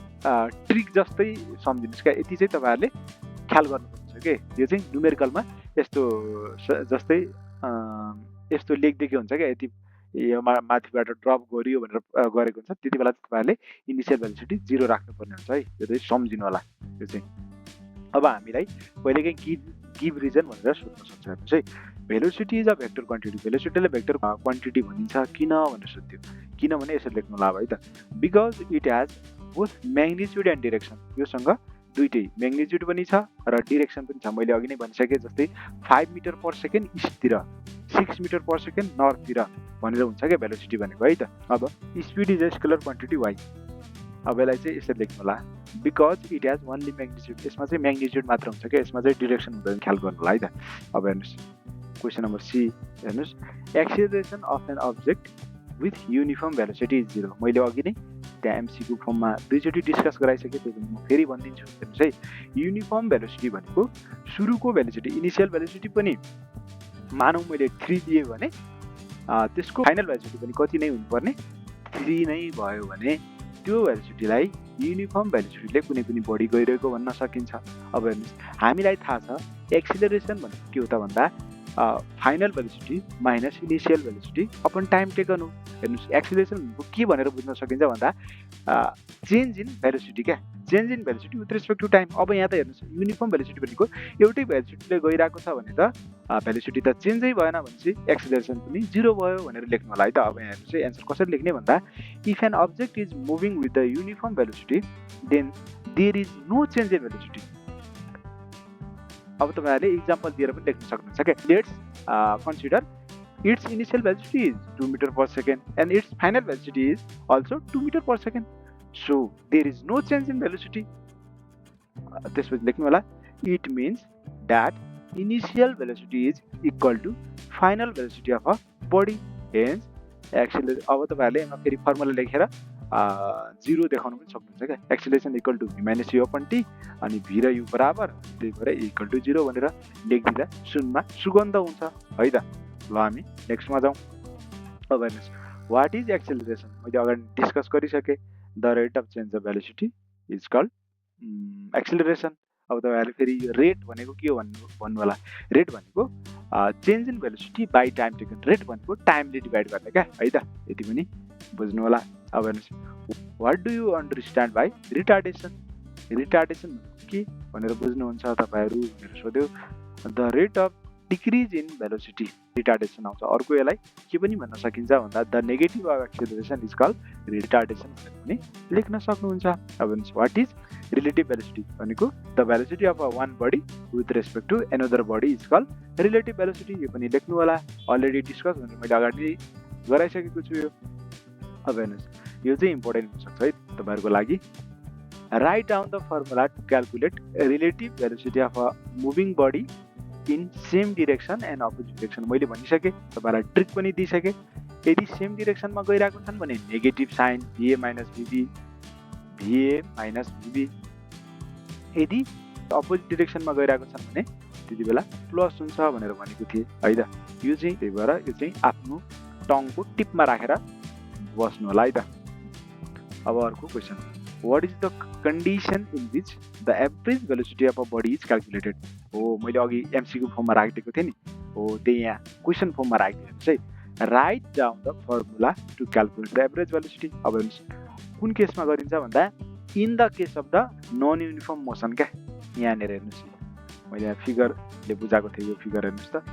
ट्रिक जस्तै सम्झिनुहोस् क्या यति चाहिँ तपाईँहरूले ख्याल गर्नुपर्छ के यो चाहिँ न्युमेरिकलमा यस्तो जस्तै यस्तो लेखिदिएको हुन्छ क्या यति यो माथिबाट ड्रप गरियो भनेर गरेको हुन्छ त्यति बेला तपाईँहरूले इनिसियल भेलोसिटी 0 राख्नुपर्ने हुन्छ है यो चाहिँ सम्झिनु होला यो चाहिँ अब हामीलाई पहिलेकै गिभ रिजन भनेर सोध्न सक्छ हेर्नुहोस् है velocity is a vector quantity भेलोसिटीलाई भेक्टर क्वान्टिटी भनिन्छ किन भनेर सोध्यो किनभने यसरी लेख्नु होला है त because it has both magnitude and direction योसँग दुइटै म्याग्निट्युड पनि छ र डिरेक्सन पनि छ मैले अघि नै भनिसकेँ जस्तै 5 मिटर पर सेकेन्ड इस्टतिर 6 मिटर पर सेकेन्ड नर्थतिर भनेर हुन्छ क्या भेलोसिटी भनेको है त अब speed is a scalar quantity why अब यसलाई चाहिँ यसरी लेख्नु होला because it has only magnitude यसमा चाहिँ म्याग्निट्युड मात्र हुन्छ क्या यसमा चाहिँ डिरेक्सन हुँदैन ख्याल गर्नु होला है त अब हेर्नुहोस् क्वेसन नम्बर सी हेर्नुहोस् acceleration of an object with uniform velocity is 0 मैले अघि नै त्यहाँ एमसीक्यू फर्ममा दुईचोटि डिस्कस गराइसकेँ त्यो पनि म फेरि भनिदिन्छु हेर्नुहोस् है युनिफर्म भेलोसिटी भनेको सुरुको भेलोसिटी इनिसियल भेलोसिटी पनि मानौँ मैले 3 दिएँ भने त्यसको फाइनल भेलोसिटी पनि कति नै हुनुपर्ने 3 नै भयो भने त्यो भेलोसिटीलाई युनिफर्म भेलोसिटीले कुनै पनि बढी गइरहेको भन्न सकिन्छ अब हेर्नुहोस् हामीलाई थाहा छ एक्सिलरेसन भनेको के हो त भन्दा final velocity minus initial velocity upon time taken हो हेर्नुहोस् एक्सिलरेसन भनेको के भनेर बुझ्न सकिन्छ भन्दा चेन्ज इन भेलोसिटी क्या change in velocity with respect to time अब यहाँ त हेर्नुहोस् युनिफर्म भेलोसिटी भनेको एउटै भेलोसिटीले गइरहेको छ भने त भेलोसिटी त चेन्जै भएन भनेपछि एक्सिलरेसन पनि 0 भयो भनेर लेख्नु होला है त अब यहाँ हेर्नुहोस् एन्सर कसरी लेख्ने भन्दा if an object is moving with the uniform velocity then there is no change in velocity अब तपाईँहरूले इक्जाम्पल दिएर पनि लेख्न सक्नुहुन्छ क्या let's consider its initial velocity is 2 metre per second and its final velocity is also 2 metre per second so there is no change in velocity त्यसपछि लेख्नु होला it means that initial velocity is equal to final velocity of a body hence acceleration. अब तपाईँहरूले यसमा फेरि formula लेखेर 0 देखाउनु पनि सक्नुहुन्छ क्या। Acceleration equal to v minus u upon t अनि v र u बराबर, त्यही भएर इक्वल टु 0 भनेर लेखिदिँदा सुनमा सुगन्ध हुन्छ है त। ल हामी नेक्स्टमा जाउँ। अब हेर्नुहोस् वाट इज एक्सिलरेसन, मैले अगाडि डिस्कस गरिसकेँ। The rate of change of velocity is called acceleration. अब तपाईँहरूले फेरि यो रेट भनेको के हो भन्नु होला। रेट भनेको change in velocity by time taken. Rate भनेको टाइमले डिभाइड गर्ने क्या है त, यति पनि बुझ्नु होला। अब हेर्नुहोस् what do you understand by retardation. Retardation के भनेर बुझ्नुहुन्छ तपाईँहरू भनेर सोध्यो। The rate of decrease in velocity retardation आउँछ। अर्को यसलाई के पनि भन्न सकिन्छ भन्दा the negative of acceleration is called retardation भनेर पनि लेख्न सक्नुहुन्छ। अब हेर्नुहोस् वाट इज रिलेटिभ भेलोसिटी भनेको the velocity of a one body with respect to another body is called relative velocity. यो पनि लेख्नु होला, अलरेडी डिस्कस भनेर मैले अगाडि गराइसकेको छु यो। अब हेर्नुहोस् यो चाहिँ इम्पोर्टेन्ट हुनसक्छ है तपाईँहरूको लागि। Write down the formula to calculate relative velocity of a moving body in same direction and opposite direction. मैले भनिसकेँ, तपाईँलाई ट्रिक पनि दिइसकेँ। यदि सेम डिरेक्सनमा गइरहेको छन् भने negative sign VA minus VB, VA minus VB। यदि अपोजिट डिरेक्सनमा गइरहेको छन् भने त्यति बेला प्लस हुन्छ भनेर भनेको थिएँ है त। यो चाहिँ त्यही भएर यो चाहिँ आफ्नो टङको टिपमा राखेर बस्नु होला है त। अब अर्को question, what is the condition in which the average velocity of a body is calculated. हो मैले अघि MCQ फर्ममा राखिदिएको थिएँ नि, हो त्यही यहाँ क्वेसन फर्ममा राखिदिनुहोस् है। Write down the formula to calculate the average velocity. अब हेर्नुहोस् कुन केसमा गरिन्छ भन्दा in the case of the non uniform motion क्या। यहाँनिर हेर्नुहोस् मैले यहाँ फिगरले बुझाएको थिएँ, यो फिगर हेर्नुहोस् त।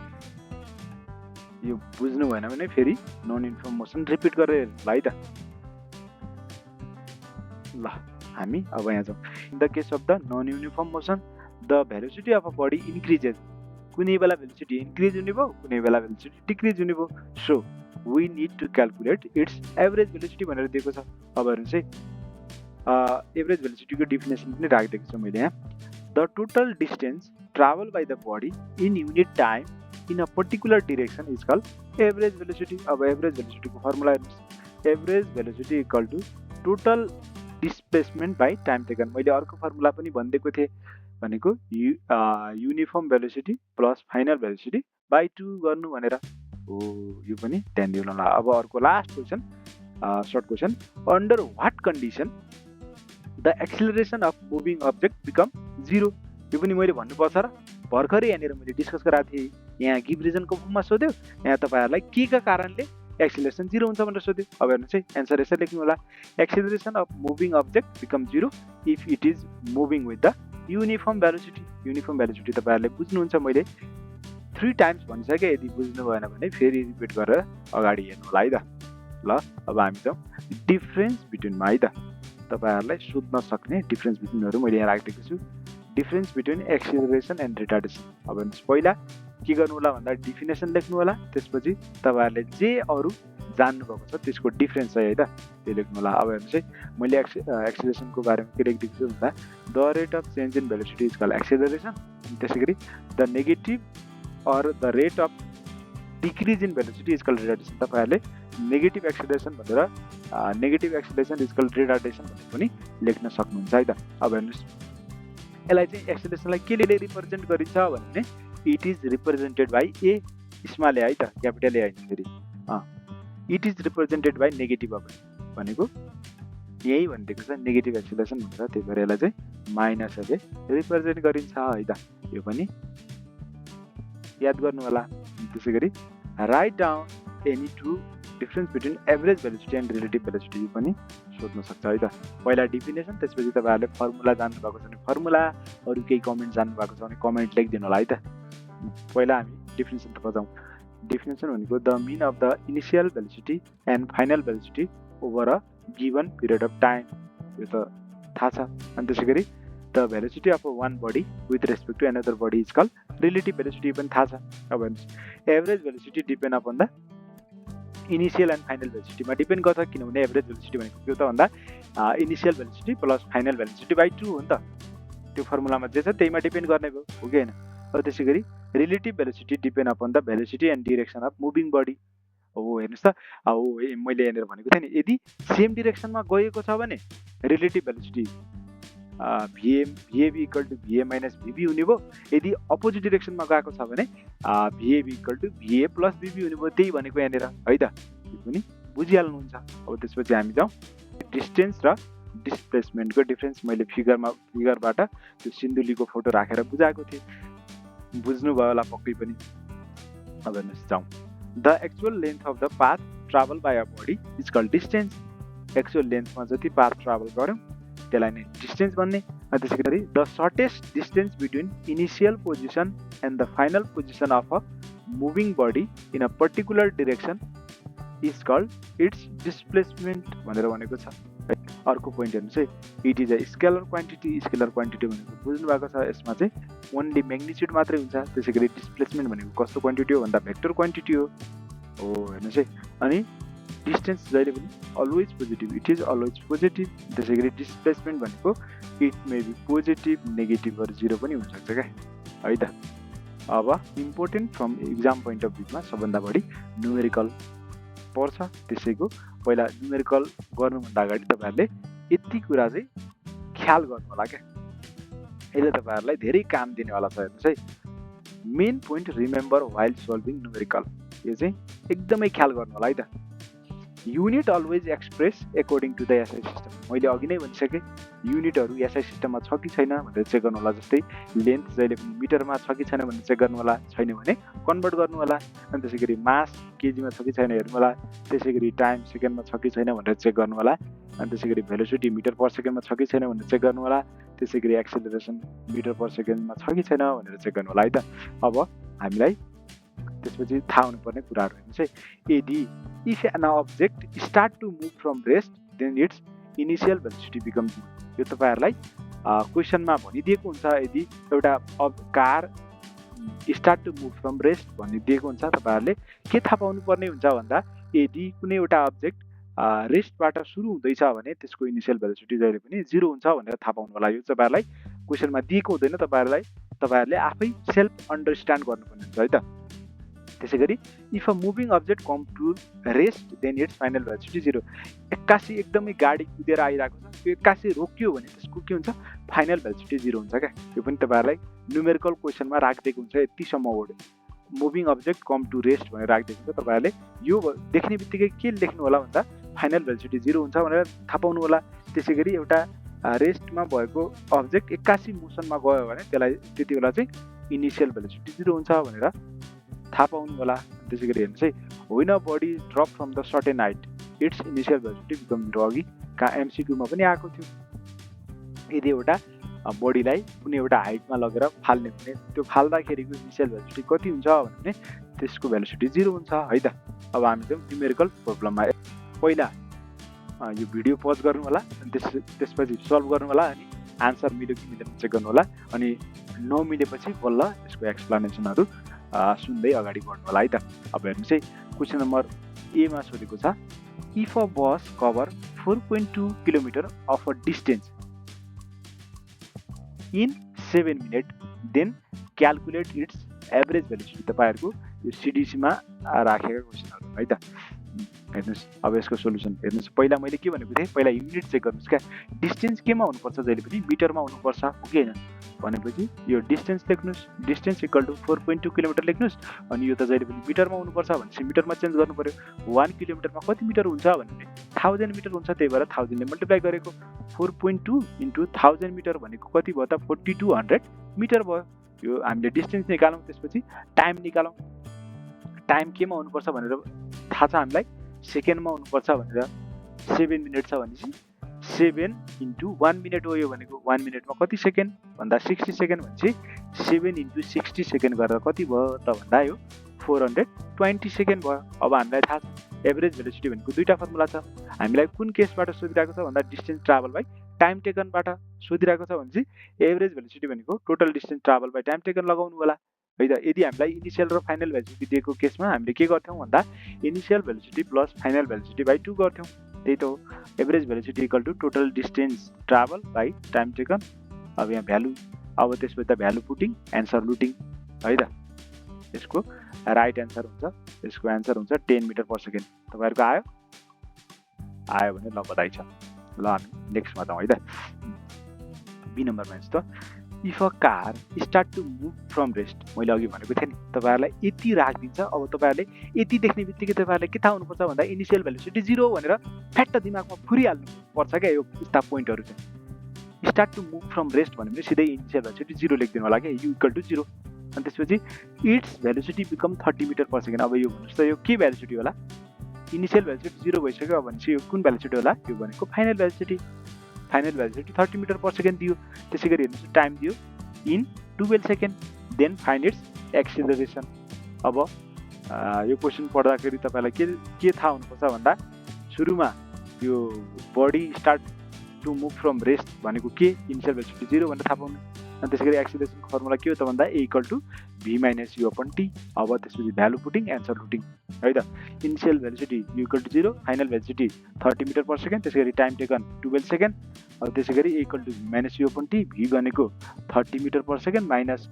यो बुझ्नु भएन भने फेरि नन युनिफर्म मोसन रिपिट गरेर हेर्नु है त। ल हामी अब यहाँ जाउँ। In the case of the non uniform motion the velocity of a body increases. कुनै बेला भेलोसिटी इन्क्रिज हुने भयो, कुनै बेला भेलोसिटी डिक्रिज हुने भयो। So we need to calculate its average velocity भनेर दिएको छ। अब हेर्नुहोस् है एभरेज भेलोसिटीको डिफिनेसन पनि राखिदिएको छु मैले यहाँ। The total distance travel by the body in unit time in a particular direction is called average velocity. अब एभरेज भेलोसिटीको फर्मुला हेर्नुहोस्, average velocity equal to total displacement by time taken. मैले अर्को फर्मुला पनि भनिदिएको थिएँ भनेको uniform velocity plus final velocity by 2 गर्नु भनेर हो। यो पनि ध्यान दिनु होला। अब अर्को last question, short question, under what condition the acceleration of moving object become 0। यो पनि मैले भन्नुपर्छ र भर्खरै यहाँनिर मैले डिस्कस गराएको थिएँ। यहाँ गिभ रिजनको फर्ममा सोध्यो, यहाँ तपाईँहरूलाई के का कारणले एक्सिलरेसन 0 हुन्छ भनेर सोध्यो। अब हेर्नुहोस् है एन्सर यसरी लेख्नु होला, acceleration of moving object become 0 if it is moving with the uniform velocity. Uniform velocity तपाईँहरूले बुझ्नुहुन्छ, मैले 3 टाइम्स भनिसकेँ। यदि बुझ्नु भएन भने फेरि रिपिट गरेर अगाडि हेर्नु होला है त। ल अब हामी जाउँ डिफ्रेन्स बिट्विनमा है त। तपाईँहरूलाई सोध्न सक्ने डिफ्रेन्स बिट्विनहरू मैले यहाँ राखिदिएको छु। Difference between acceleration and retardation. अब हेर्नुहोस् पहिला के गर्नु होला भन्दा डिफिनेसन लेख्नु होला, त्यसपछि तपाईँहरूले जे अरू जान्नुभएको छ त्यसको डिफ्रेन्स है त त्यो लेख्नु होला। अब हेर्नुहोस् है मैले एक्सिलरेसनको बारेमा के लेखिदिएको छु भन्दा the rate of change in velocity is called acceleration. त्यसै गरी the negative or the rate of decrease in velocity is called retardation. तपाईँहरूले नेगेटिभ एक्सिलरेसन भनेर negative acceleration is called retardation भनेर पनि लेख्न सक्नुहुन्छ है त। अब हेर्नुहोस् यसलाई चाहिँ एक्सिलरेसनलाई केले रिप्रेजेन्ट गरिन्छ भने it is represented by a small a है त, क्यापिटल ए होइन फेरि। It is represented by negative अब भनेको यही भनिदिएको छ नेगेटिभ एक्सिलरेसन भनेर, त्यही भएर यसलाई चाहिँ माइनस ए रिप्रेजेन्ट गरिन्छ है त। यो पनि याद गर्नु होला। त्यसै गरी write down any two difference between average velocity and relative velocity, यो पनि सोध्न सक्छ है त। पहिला डिफिनेसन, त्यसपछि तपाईँहरूले फर्मुला जान्नुभएको छ भने फर्मुला, अरू केही कमेन्ट जान्नुभएको छ भने कमेन्ट लेखिदिनु होला है त। पहिला हामी डिफिनेसन तर्फ जाउँ। डिफिनेसन भनेको the mean of the initial velocity and final velocity over a given period of time, यो त थाहा छ। अनि त्यसै गरी the velocity of one body with respect to another body is called relative velocity पनि थाहा छ। अब हेर्नुहोस् average velocity depend upon the initial and final भेलोसिटीमा डिपेन्ड गर्छ, किनभने एभरेज भेलोसिटी भनेको के हो त भन्दा initial velocity plus final velocity by 2 हो नि त। त्यो फर्मुलामा जे छ त्यहीमा डिपेन्ड गर्ने भयो हो कि हैन। अब त्यसैगरी relative velocity depend upon the velocity and direction of moving body. हो हेर्नुस् त मैले यहाँनिर भनेको थिएँ नि, यदि सेम डिरेक्सनमा गएको छ भने relative velocity VAB equal to VA minus VB हुने भयो। यदि अपोजिट डिरेक्सनमा गएको छ भने VAB equal to VA plus VB हुने भयो। त्यही भनेको यहाँनिर है त, यो पनि बुझिहाल्नुहुन्छ। अब त्यसपछि हामी जाउँ डिस्टेन्स र डिस्प्लेसमेन्टको डिफरेन्स। मैले फिगरबाट त्यो सिन्धुलीको फोटो राखेर बुझाएको थिएँ, बुझ्नुभयो होला पक्कै पनि। अब हेर्नुहोस् जाउँ। The actual length of the path travel by a body is called distance. Actual लेन्थमा जति पाथ ट्राभल गऱ्यौँ त्यसलाई नै डिस्टेन्स भन्ने। त्यसै गरी the shortest distance between initial position and the final position of a moving body in a particular direction is called its displacement भनेर भनेको छ। अर्को पोइन्ट हेर्नुहोस् है, it is a scalar quantity. Scalar quantity भनेको बुझ्नु भएको छ, यसमा चाहिँ ओन्ली म्याग्निट्युड मात्रै हुन्छ। त्यसै गरी डिस्प्लेसमेन्ट भनेको कस्तो क्वान्टिटी हो भन्दा भेक्टर क्वान्टिटी हो हेर्नुहोस् है। अनि डिस्टेन्स जहिले पनि always positive, it is always positive. त्यसै गरी डिस्प्लेसमेन्ट भनेको it may be positive, negative र जिरो पनि हुनसक्छ क्या है त। अब important from exam point of view सबभन्दा बढी न्युमेरिकल पर्छ। त्यसैको पहिला न्युमेरिकल गर्नुभन्दा अगाडि तपाईँहरूले यति कुरा चाहिँ ख्याल गर्नु होला क्या, यसले तपाईँहरूलाई धेरै काम दिनेवाला छ। हेर्नुहोस् है, main point remember while solving numerical, यो चाहिँ एकदमै ख्याल गर्नु होला है त। Unit always express according to the SI system. मैले अघि नै भनिसकेँ, युनिटहरू एसआई सिस्टममा छ कि छैन भनेर चेक गर्नु होला। जस्तै लेन्थ जहिले पनि मिटरमा छ कि छैन भनेर चेक गर्नु होला, छैन भने कन्भर्ट गर्नु होला। अनि त्यसै गरी मास केजीमा छ कि छैन हेर्नु होला। त्यसै गरी टाइम सेकेन्डमा छ कि छैन भनेर चेक गर्नु होला। अनि त्यसै गरी भेलोसिटी मिटर पर सेकेन्डमा छ कि छैन भनेर चेक गर्नु होला। त्यसै गरी एक्सेलरेसन मिटर पर सेकेन्डमा छ कि छैन भनेर चेक गर्नु होला है त। अब हामीलाई त्यसपछि थाहा हुनुपर्ने कुराहरू हेर्नुहोस् है। यदि if an object start to move from rest then its initial velocity become zero. यो तपाईँहरूलाई क्वेसनमा भनिदिएको हुन्छ। यदि एउटा car start to move from rest भनिदिएको हुन्छ, तपाईँहरूले के थाहा पाउनुपर्ने हुन्छ भन्दा यदि कुनै एउटा अब्जेक्ट रेस्टबाट सुरु हुँदैछ भने त्यसको इनिसियल भेलोसिटी जहिले पनि जिरो हुन्छ भनेर थाहा पाउनु होला। यो तपाईँहरूलाई क्वेसनमा दिएको हुँदैन, तपाईँहरूले आफै सेल्फ अन्डरस्ट्यान्ड गर्नुपर्ने हुन्छ है त। त्यसै गरी if a moving object come to rest then its final velocity zero. एक्कासी एकदमै गाडी कुदेर आइरहेको छ, त्यो एक्कासी रोकियो भने त्यसको के हुन्छ, फाइनल भेलोसिटी जिरो हुन्छ क्या। यो पनि तपाईँहरूलाई न्युमेरिकल क्वेसनमा राखिदिएको हुन्छ, यतिसम्म word moving object come to rest भनेर राखिदिएको हुन्छ। तपाईँहरूले यो देख्ने बित्तिकै के लेख्नु होला भन्दा फाइनल भेलोसिटी जिरो हुन्छ भनेर थाहा पाउनु होला। त्यसै गरी एउटा रेस्टमा भएको अब्जेक्ट एक्कासी मोसनमा गयो भने त्यसलाई त्यति बेला चाहिँ इनिसियल भेलोसिटी जिरो हुन्छ भनेर थाहा पाउनु होला। त्यसै गरी हेर्नुहोस् है, होइन body drop from the certain height its initial velocity become zero. अघि MCQ-मा पनि आएको थियो, यदि एउटा बडीलाई कुनै एउटा हाइटमा लगेर फाल्ने भने त्यो फाल्दाखेरिको इनिसियल भेलोसिटी कति हुन्छ भने त्यसको भेलोसिटी जिरो हुन्छ है त। अब हामी चाहिँ न्युमेरिकल प्रब्लममा पहिला यो भिडियो पज गर्नु होला, अनि त्यसपछि सल्भ गर्नु होला, अनि आन्सर मिल्यो कि मिलेन चेक गर्नु होला। अनि नमिलेपछि बल्ल त्यसको एक्सप्लेनेसनहरू सुन्दै अगाडि बढ्नु होला है त। अब हेर्नुहोस् है, क्वेसन नम्बर A मा सोधेको छ, if a bus cover 4.2 kilometre of a distance in 7 minute then calculate its average velocity. तपाईँहरूको यो CDC-मा राखेका क्वेसनहरू है त। हेर्नुहोस् अब यसको सोल्युसन हेर्नुहोस्। पहिला मैले के भनेको थिएँ, पहिला युनिट चेक गर्नुहोस् क्या। डिस्टेन्स केमा हुनुपर्छ, जहिले पनि मिटरमा हुनुपर्छ हो कि होइन भनेपछि यो डिस्टेन्स लेख्नुहोस्, डिस्टेन्स इक्वल टु 4.2 किलोमिटर लेख्नुहोस्। अनि यो त जहिले पनि मिटरमा हुनुपर्छ भनेपछि मिटरमा चेन्ज गर्नु पऱ्यो। 1 किलोमिटरमा कति मिटर हुन्छ भने 1000 मिटर हुन्छ, त्यही भएर 1000 ले मल्टिप्लाई गरेको 4.2 इन्टु 1000 मिटर भनेको कति भयो त 4200 मिटर भयो। यो हामीले डिस्टेन्स निकालौँ, त्यसपछि टाइम निकालौँ। टाइम केमा हुनुपर्छ भनेर थाहा छ हामीलाई, सेकेन्डमा हुनुपर्छ भनेर। 7 मिनट छ भनेपछि 7 इन्टु 1 मिनट हो। यो भनेको 1 मिनटमा कति सेकेन्ड भन्दा 60 सेकेन्ड भनेपछि 7 इन्टु 60 सेकेन्ड गरेर कति भयो त भन्दा यो 420 सेकेन्ड भयो। अब हामीलाई थाहा छ एभरेज भेलोसिटी भनेको दुईवटा फर्मुला छ। हामीलाई कुन केसबाट सोधिरहेको छ भन्दा डिस्टेन्स ट्राभल बाई टाइम टेकनबाट सोधिरहेको छ भनेपछि एभरेज भेलोसिटी भनेको total distance travel by time taken लगाउनु होला है त। यदि हामीलाई इनिसियल र फाइनल भेलोसिटी दिएको केसमा हामीले के गर्थ्यौँ भन्दा initial velocity plus final velocity by 2 गर्थ्यौँ। त्यही त हो, average velocity equal to total distance travel by time taken. अब यहाँ भ्यालु अब त्यसपछि त भ्यालु पुटिङ एन्सर लुटिङ है त। यसको राइट एन्सर हुन्छ, यसको एन्सर हुन्छ 10 मिटर पर सेकेन्ड। तपाईँहरूको आयो भने ल बधाई छ। ल हामी नेक्स्टमा जाउँ है त। बी नम्बरमा हेर्नुहोस् त, if a car start to move from rest, मैले अघि भनेको थिएँ नि तपाईँहरूलाई यति राखिदिन्छ। अब तपाईँहरूले यति देख्ने बित्तिकै तपाईँहरूले के थाहा हुनुपर्छ भन्दा इनिसियल भेलोसिटी 0 भनेर फ्याट्ट दिमागमा फुरिहाल्नु पर्छ क्या। यो यस्ता पोइन्टहरू चाहिँ start to move from rest भन्यो भने सिधै इनिसियल भेलोसिटी 0 लेखिदिनु होला क्या, यु इक्वल टु 0। अनि त्यसपछि its velocity become 30 metre per second. अब यो भन्नुहोस् त यो के भेलोसिटी होला? इनिसियल भेलोसिटी 0 भइसक्यो, अब भनेपछि यो कुन भेलोसिटी होला? यो भनेको final velocity. Final velocity 30 metre per second दियो। त्यसै गरी हेर्नुहोस् टाइम दियो in 12 second, then find its acceleration. अब यो क्वेसन पढ्दाखेरि तपाईँलाई के थाहा हुनुपर्छ भन्दा सुरुमा यो body start to move from rest भनेको के, इनिसियल भेलोसिटी 0 भनेर थाहा पाउनु। अनि त्यसै गरी एक्सिलरेसनको फर्मुला के हो त भन्दा a equal to v minus u upon t. अब त्यसपछि भ्यालु पुटिङ एन्सर लुटिङ है त। Initial velocity u equal to 0, final velocity 30 metre per second, त्यसै गरी टाइम टेकन 12 सेकेन्ड। अब त्यसै गरी a equal to v minus u upon t, v भनेको 30 metre per second minus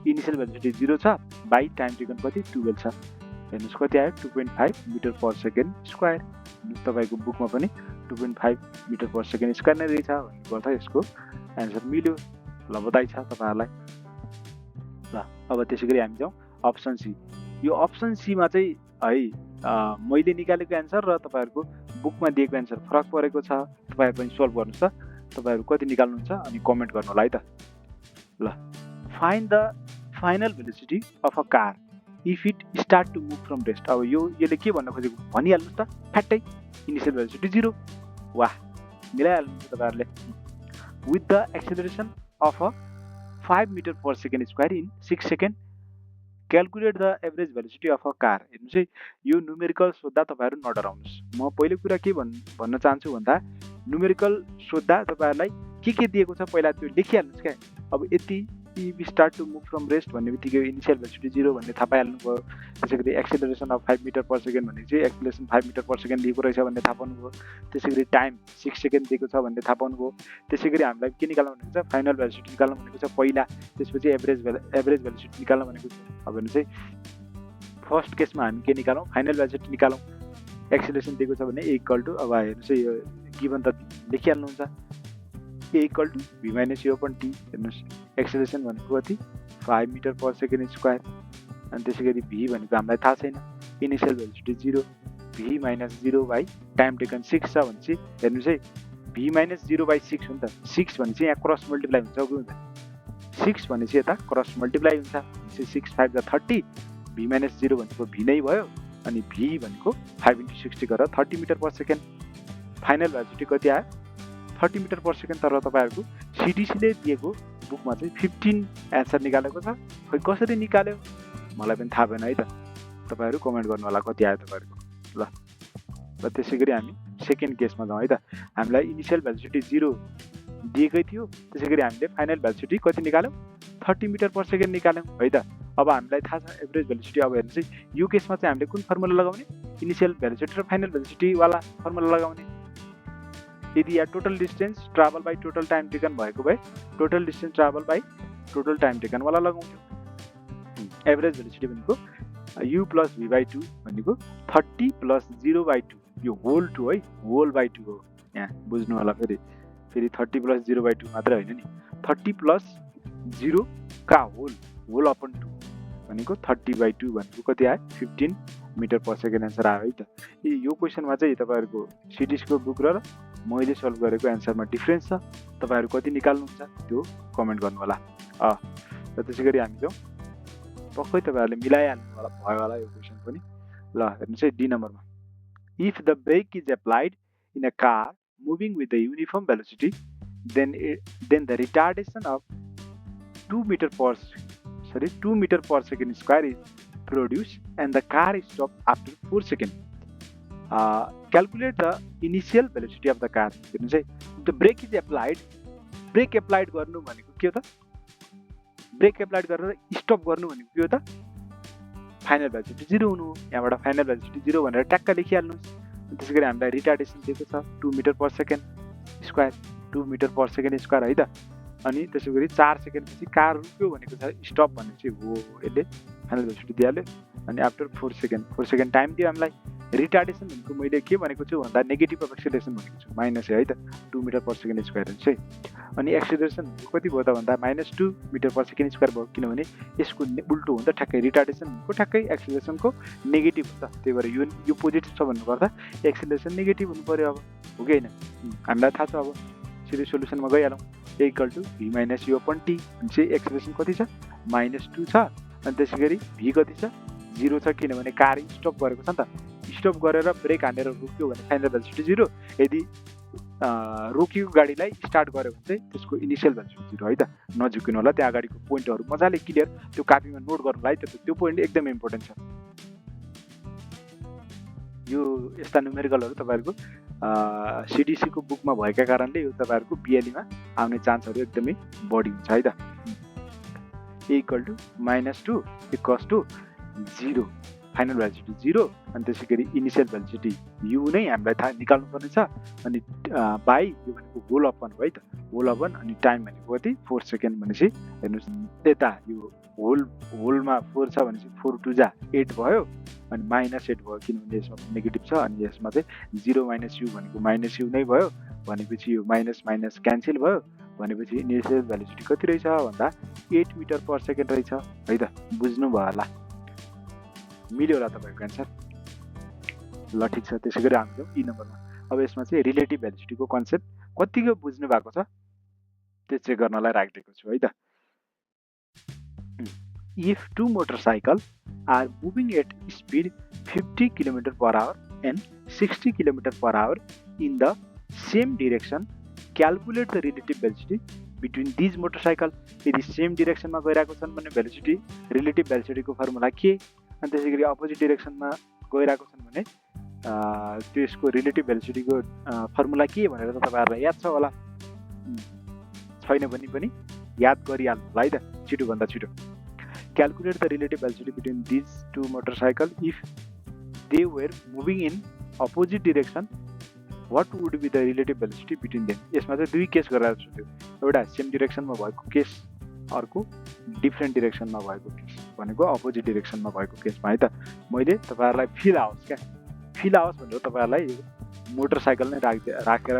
initial velocity 0 छ बाई टाइम टेकन कति 12 छ। हेर्नुहोस् कति आयो 2.5 मिटर पर सेकेन्ड स्क्वायर। तपाईँको बुकमा पनि 2.5 मिटर पर सेकेन्ड स्क्वायर नै रहेछ भन्ने गर्दा यसको एन्सर मिल्यो। ल बधाई छ तपाईँहरूलाई। ल अब त्यसै गरी हामी जाउँ अप्सन सी। यो अप्सन सीमा चाहिँ है मैले निकालेको एन्सर र तपाईँहरूको बुकमा दिएको एन्सर फरक परेको छ। तपाईँहरू पनि सोल्भ गर्नुहोस् त, तपाईँहरू कति निकाल्नुहुन्छ अनि कमेन्ट गर्नु होला है त। ल find the final velocity of a car if it start to move from rest. अब यसले के भन्न खोजेको भनिहाल्नुहोस् त फ्याट्टै, इनिसियल भेलोसिटी 0। वाह मिलाइहाल्नुहुन्छ तपाईँहरूले। With the acceleration of a 5 meter per second square in 6 seconds, calculate the average velocity of a car। हेर्नुहोस् है यो न्युमेरिकल सोद्धा तपाईँहरू नडराउनुहोस्। म पहिलो कुरा के भन्न चाहन्छु भन्दा न्युमेरिकल सोद्धा तपाईँहरूलाई के दिएको छ पहिला त्यो लेखिहाल्नुहोस् क्या। अब यति if start to move from rest भन्ने बित्तिकै इनिसियल भेलोसिटी 0 भन्ने थाहा पाइहाल्नु भयो। त्यसै गरी acceleration of 5 metre per second भनेको चाहिँ एक्सिलरेसन 5 मिटर पर सेकेन्ड दिएको रहेछ भन्ने थाहा पाउनुभयो। त्यसै गरी टाइम 6 सेकेन्ड दिएको छ भन्ने थाहा पाउनुभयो। त्यसै गरी हामीलाई के निकाल्नु भनेको छ, फाइनल भेलोसिटी निकाल्नु भनेको छ पहिला, त्यसपछि एभरेज भेलोसिटी निकाल्नु भनेको छ। अब हेर्नुहोस् है फर्स्ट केसमा हामी के निकालौँ, फाइनल भेलोसिटी निकालौँ। एक्सिलरेसन दिएको छ भने ए इक्वल टु, अब हेर्नुहोस् है यो गिभन त लेखिहाल्नुहुन्छ, a equal to v minus u upon t. हेर्नुहोस् एक्सिलरेसन भनेको कति 5 मिटर पर सेकेन्ड स्क्वायर। अनि त्यसै गरी भी भनेको हामीलाई थाहा छैन, initial velocity 0, V minus 0 by time taken 6 छ भने चाहिँ हेर्नुहोस् है भी माइनस 0 बाई 6 हो नि त। 6 भने चाहिँ यहाँ क्रस मल्टिप्लाई हुन्छ कि हुँदैन, 6 भने चाहिँ यता क्रस मल्टिप्लाई हुन्छ। 6 5 जा 30, भी माइनस 0 भनेको भी नै भयो, अनि भी भनेको 5 × 60 गरेर 30 metre per second. Final velocity कति आयो 30 मिटर पर सेकेन्ड। तर तपाईँहरूको सिडिसीले दिएको बुकमा चाहिँ 15 एन्सर निकालेको छ। खै कसरी निकाल्यो मलाई पनि थाहा भएन है त। तपाईँहरू कमेन्ट गर्नु होला कति आयो तपाईँहरूको। ल त्यसै गरी हामी सेकेन्ड केसमा जाउँ है त। हामीलाई इनिसियल भेलोसिटी 0 दिएकै थियो, त्यसै गरी हामीले फाइनल भेलोसिटी कति निकाल्यौँ 30 मिटर पर सेकेन्ड निकाल्यौँ है त। अब हामीलाई थाहा छ एभरेज भेलोसिटी। अब हेर्नुहोस् है यो केसमा चाहिँ हामीले कुन फर्मुला लगाउने, इनिसियल भेलोसिटी र फाइनल भेलोसिटीवाला फर्मुला लगाउने। यदि यहाँ total distance travel by total time taken भएको भए total distance travel by total time टेकनवाला लगाउँथ्यो। एभरेज भेलोसिटी भनेको यु प्लस भी बाई 2 भनेको 30 प्लस 0 बाई 2, यो होल 2 है, होल बाई 2 हो। यहाँ बुझ्नु होला फेरि 30 प्लस 0 बाई 2 मात्रै होइन नि, 30 प्लस 0 का होल अपन 2 भनेको 30 बाई 2 भनेको कति आयो 15 मिटर पर सेकेन्ड एन्सर आयो है त। यो क्वेसनमा चाहिँ तपाईँहरूको सिडिसीको बुक र मैले सल्भ गरेको एन्सरमा डिफ्रेन्स छ। तपाईँहरू कति निकाल्नुहुन्छ त्यो कमेन्ट गर्नु होला। र त्यसै गरी हामी जाउँ, पक्कै तपाईँहरूले मिलाइहाल्नु होला भयो होला यो क्वेसन पनि। ल हेर्नुहोस् है डी नम्बरमा, if the brake is applied in a car moving with the uniform velocity then the retardation of 2 metre per second square is produced and the car is stopped after 4 seconds. Calculate the initial velocity of the car. The brake is applied. Brake applied गर्नु भनेको के हो त, brake applied गरेर stop गर्नु भनेको के हो त, फाइनल भेलोसिटी 0 हुनु हो। यहाँबाट फाइनल भेलोसिटी 0 भनेर ट्याक्क लेखिहाल्नुहोस्। त्यसैगरी हामीलाई रिटार्डेसन दिएको छ 2 metre per second square, 2 metre per second square है त। अनि त्यसै गरी 4 सेकेन्डपछि कार रुक्यो भनेको छ स्टप भन्ने चाहिँ हो। यसले फाइनल भेलोसिटी दिइहाल्यो। अनि आफ्टर 4 सेकेन्ड टाइम दियो हामीलाई। रिटार्डेसन भनेको मैले के भनेको छु भन्दा नेगेटिभ अफ एक्सिलरेसन भनेको छु, माइनस है त 2 मिटर पर सेकेन्ड स्क्वायर हुन्छ है। अनि एक्सिलरेसन कति भयो त भन्दा -2 मिटर पर सेकेन्ड स्क्वायर भयो, किनभने यसको उल्टो हो नि त, ठ्याक्कै रिटार्डेसन भनेको ठ्याक्कै एक्सिलरेसनको नेगेटिभ हो त। त्यही भएर यो पोजिटिभ छ भन्नुपर्दा एक्सिलरेसन नेगेटिभ हुनु पर्यो अब, हो कि होइन? हामीलाई थाहा छ। अब सिधै सोल्युसनमा गइहालौँ। a = v - u / t भनेपछि एक्सिलरेसन कति छ -2 छ। अनि त्यसै गरी v कति छ 0 छ, किनभने कार स्टप गरेको छ नि त। स्टप गरेर ब्रेक हानेर रोक्यो भने फाइनल भेलोसिटी 0। यदि रोकिएको गाडीलाई स्टार्ट गर्यो भने चाहिँ त्यसको इनिसियल भेलोसिटी 0 है त। नझुकिनु होला, त्यहाँ अगाडिको पोइन्टहरू मजाले क्लियर त्यो कापीमा नोट गर्नुलाई त्यो पोइन्ट एकदम इम्पोर्टेन्ट छ। यो यस्ता न्युमेरिकलहरू तपाईँहरूको सिडिसीको बुकमा भएका कारणले यो तपाईँहरूको बिएलईमा आउने चान्सहरू एकदमै बढी हुन्छ है त। a = -2 = 0 final velocity 0। अनि त्यसै गरी इनिसियल भेलोसिटी u नै हामीलाई थाहा निकाल्नु पर्ने छ। अनि बाई यो भनेको होल अपन हो है त, होल अपन। अनि टाइम भनेको कति 4 सेकेन्ड भनेपछि हेर्नुहोस्, यता यो होलमा 4 छ भनेपछि 4 × 2 = 8 भयो। अनि -8 भयो, किनभने यसमा नेगेटिभ छ। अनि यसमा चाहिँ 0 - u भनेको -u नै भयो, भनेपछि यो माइनस माइनस क्यान्सल भयो। भनेपछि इनिसियल भेलोसिटी कति रहेछ भन्दा 8 मिटर पर सेकेन्ड रहेछ है त। बुझ्नुभयो होला, मिल्यो होला तपाईँको एन्सर। ल ठिक छ। त्यसै गरी हामी जाउँ ई नम्बरमा। अब यसमा चाहिँ रिलेटिभ भेलोसिटीको कन्सेप्ट कतिको बुझ्नु भएको छ त्यो चेक गर्नलाई राखिदिएको छु है त। If 2 motorcycles are moving at speed 50 km/h and 60 km/h in the same direction, calculate the relative velocity between these motorcycles. यदि सेम डिरेक्सनमा गइरहेको छन् भने भेलोसिटी रिलेटिभ भेलोसिटीको फर्मुला के, अनि त्यसै गरी अपोजिट डिरेक्सनमा गइरहेको छन् भने त्यसको रिलेटिभ भेलोसिटीको फर्मुला के भनेर त तपाईँहरूलाई याद छ होला। छैन भने पनि याद गरिहाल्नु होला है त, छिटोभन्दा छिटो। Calculate the relative velocity between these two motorcycles if they were moving in opposite direction. What would be the relative velocity between them? यसमा चाहिँ दुई केस गरेर छु। एउटा सेम डिरेक्सनमा भएको केस, अर्को डिफ्रेन्ट डिरेक्सनमा भएको केस, भनेको अपोजिट डिरेक्सनमा भएको केसमा है त। मैले तपाईँहरूलाई फिल आओस् भनेर तपाईँहरूलाई मोटरसाइकल नै राखेर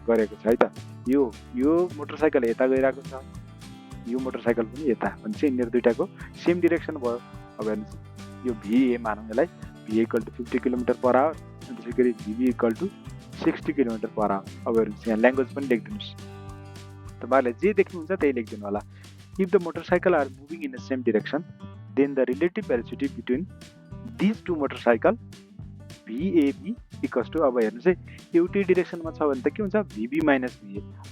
गरेको छ है त। यो मोटरसाइकल यता गइरहेको छ, यो मोटरसाइकल पनि यता, भने चाहिँ यिनीहरू दुइटाको सेम डिरेक्सन भयो। अब हेर्नुहोस्, यो VA मानौँ यसलाई, VA = 50 km/h, अनि त्यसै गरी VB = 60 km/h। अब हेर्नुहोस्, यहाँ ल्याङ्ग्वेज पनि लेखिदिनुहोस्, तपाईँहरूले जे देख्नुहुन्छ त्यही लेखिदिनु होला। If the motorcycle are moving in the same direction, then the relative velocity between these two motorcycle VAB = अब हेर्नुहोस् है, एउटै डिरेक्सनमा छ भने त के हुन्छ VB - VA।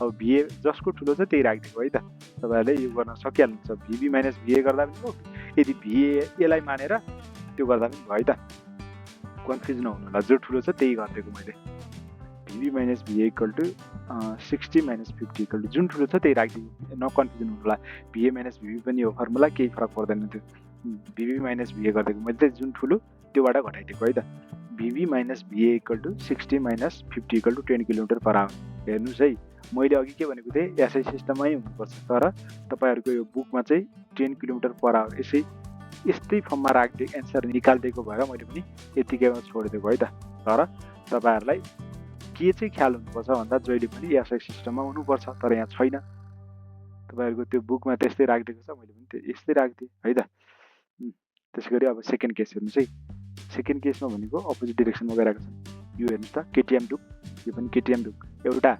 अब VA जसको ठुलो छ त्यही राखिदिएको है त। तपाईँहरूले यो गर्न सकिहाल्नुहुन्छ। VB - VA गर्दा पनि हो, यदि VA यसलाई मानेर त्यो गर्दा पनि भयो है त। कन्फ्युज नहुनु होला, जो ठुलो छ त्यही गरिदिएको मैले। VB - VA = 60 - 50 = जुन ठुलो छ त्यही राखिदिएको, नकन्फ्युजन हुनु होला। VA - VB पनि हो फर्मुला, केही फरक पर्दैन त्यो। VB - VA गरिदिएको मैले चाहिँ, जुन ठुलो त्योबाट घटाइदिएको है त। VB - VA = 60 - 50 = 10 km/h। हेर्नुहोस् है, मैले अघि के भनेको थिएँ, एसआई सिस्टममै हुनुपर्छ, तर तपाईँहरूको यो बुकमा चाहिँ 10 km/h यस्तै फर्ममा राखिदिएको, एन्सर निकालिदिएको भएर मैले पनि यतिकैमा छोडिदिएको है त। तर तपाईँहरूलाई के चाहिँ ख्याल हुनुपर्छ भन्दा जहिले पनि एसआई सिस्टममा हुनुपर्छ, तर यहाँ छैन। तपाईँहरूको त्यो बुकमा त्यस्तै राखिदिएको छ, मैले पनि यस्तै राखिदिएँ है त। त्यसै गरी अब सेकेन्ड केस हेर्नुहोस् है। सेकेन्ड केसमा भनेको अपोजिट डिरेक्सनमा गइरहेको छ। यो हेर्नुहोस् त, केटिएम डुक, यो पनि केटिएम डुक। एउटा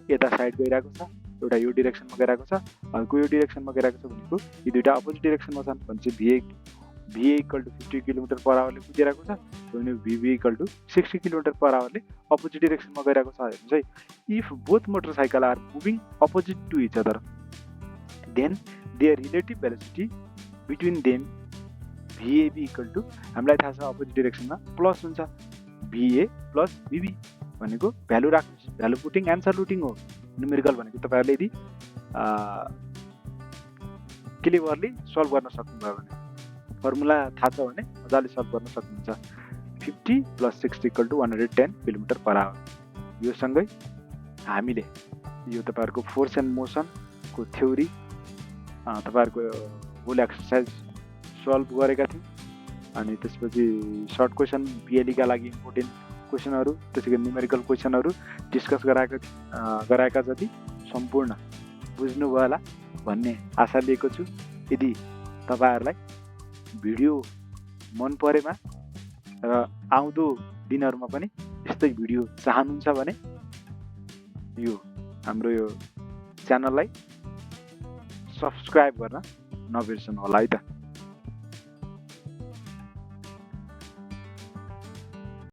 यता साइड गइरहेको छ, एउटा यो डिरेक्सनमा गइरहेको छ, अर्को यो डिरेक्सनमा गइरहेको छ। भनेको यी दुईवटा अपोजिट डिरेक्सनमा छन् भने चाहिँ VA = 50 km/h ले कुदिरहेको छ, भने VB = 60 km/h ले अपोजिट डिरेक्सनमा गइरहेको छ। हेर्नुहोस् है, if both motorcycle are moving opposite to each other, then their relative velocity between them VAB = हामीलाई थाहा छ अपोजिट डिरेक्सनमा प्लस हुन्छ, VA + VB भनेको भ्यालु राख्नुहोस्। भ्यालु पुटिङ एन्सर रुटिङ हो। न्युमेरिकल भनेको तपाईँहरूले यदि क्लियरली सल्भ गर्न सक्नुभयो भने, फर्मुला थाहा छ भने मजाले सल्भ गर्न सक्नुहुन्छ। 50 + 60 = 110 km/h। यो सँगै हामीले यो तपाईँहरूको फोर्स एन्ड मोसनको थ्योरी तपाईँहरूको होल एक्सर्साइज सल्भ गरेका थियौँ। अनि त्यसपछि सर्ट क्वेसन पिएलईका लागि इम्पोर्टेन्ट क्वेसनहरू, त्यसै गरी न्युमेरिकल क्वेसनहरू डिस्कस गराएका जति सम्पूर्ण बुझ्नुभयो होला भन्ने आशा लिएको छु। यदि तपाईँहरूलाई भिडियो मन परेमा र आउँदो दिनहरूमा पनि यस्तै भिडियो चाहनुहुन्छ भने यो हाम्रो यो च्यानललाई सब्सक्राइब गर्न नबिर्सनु होला है त।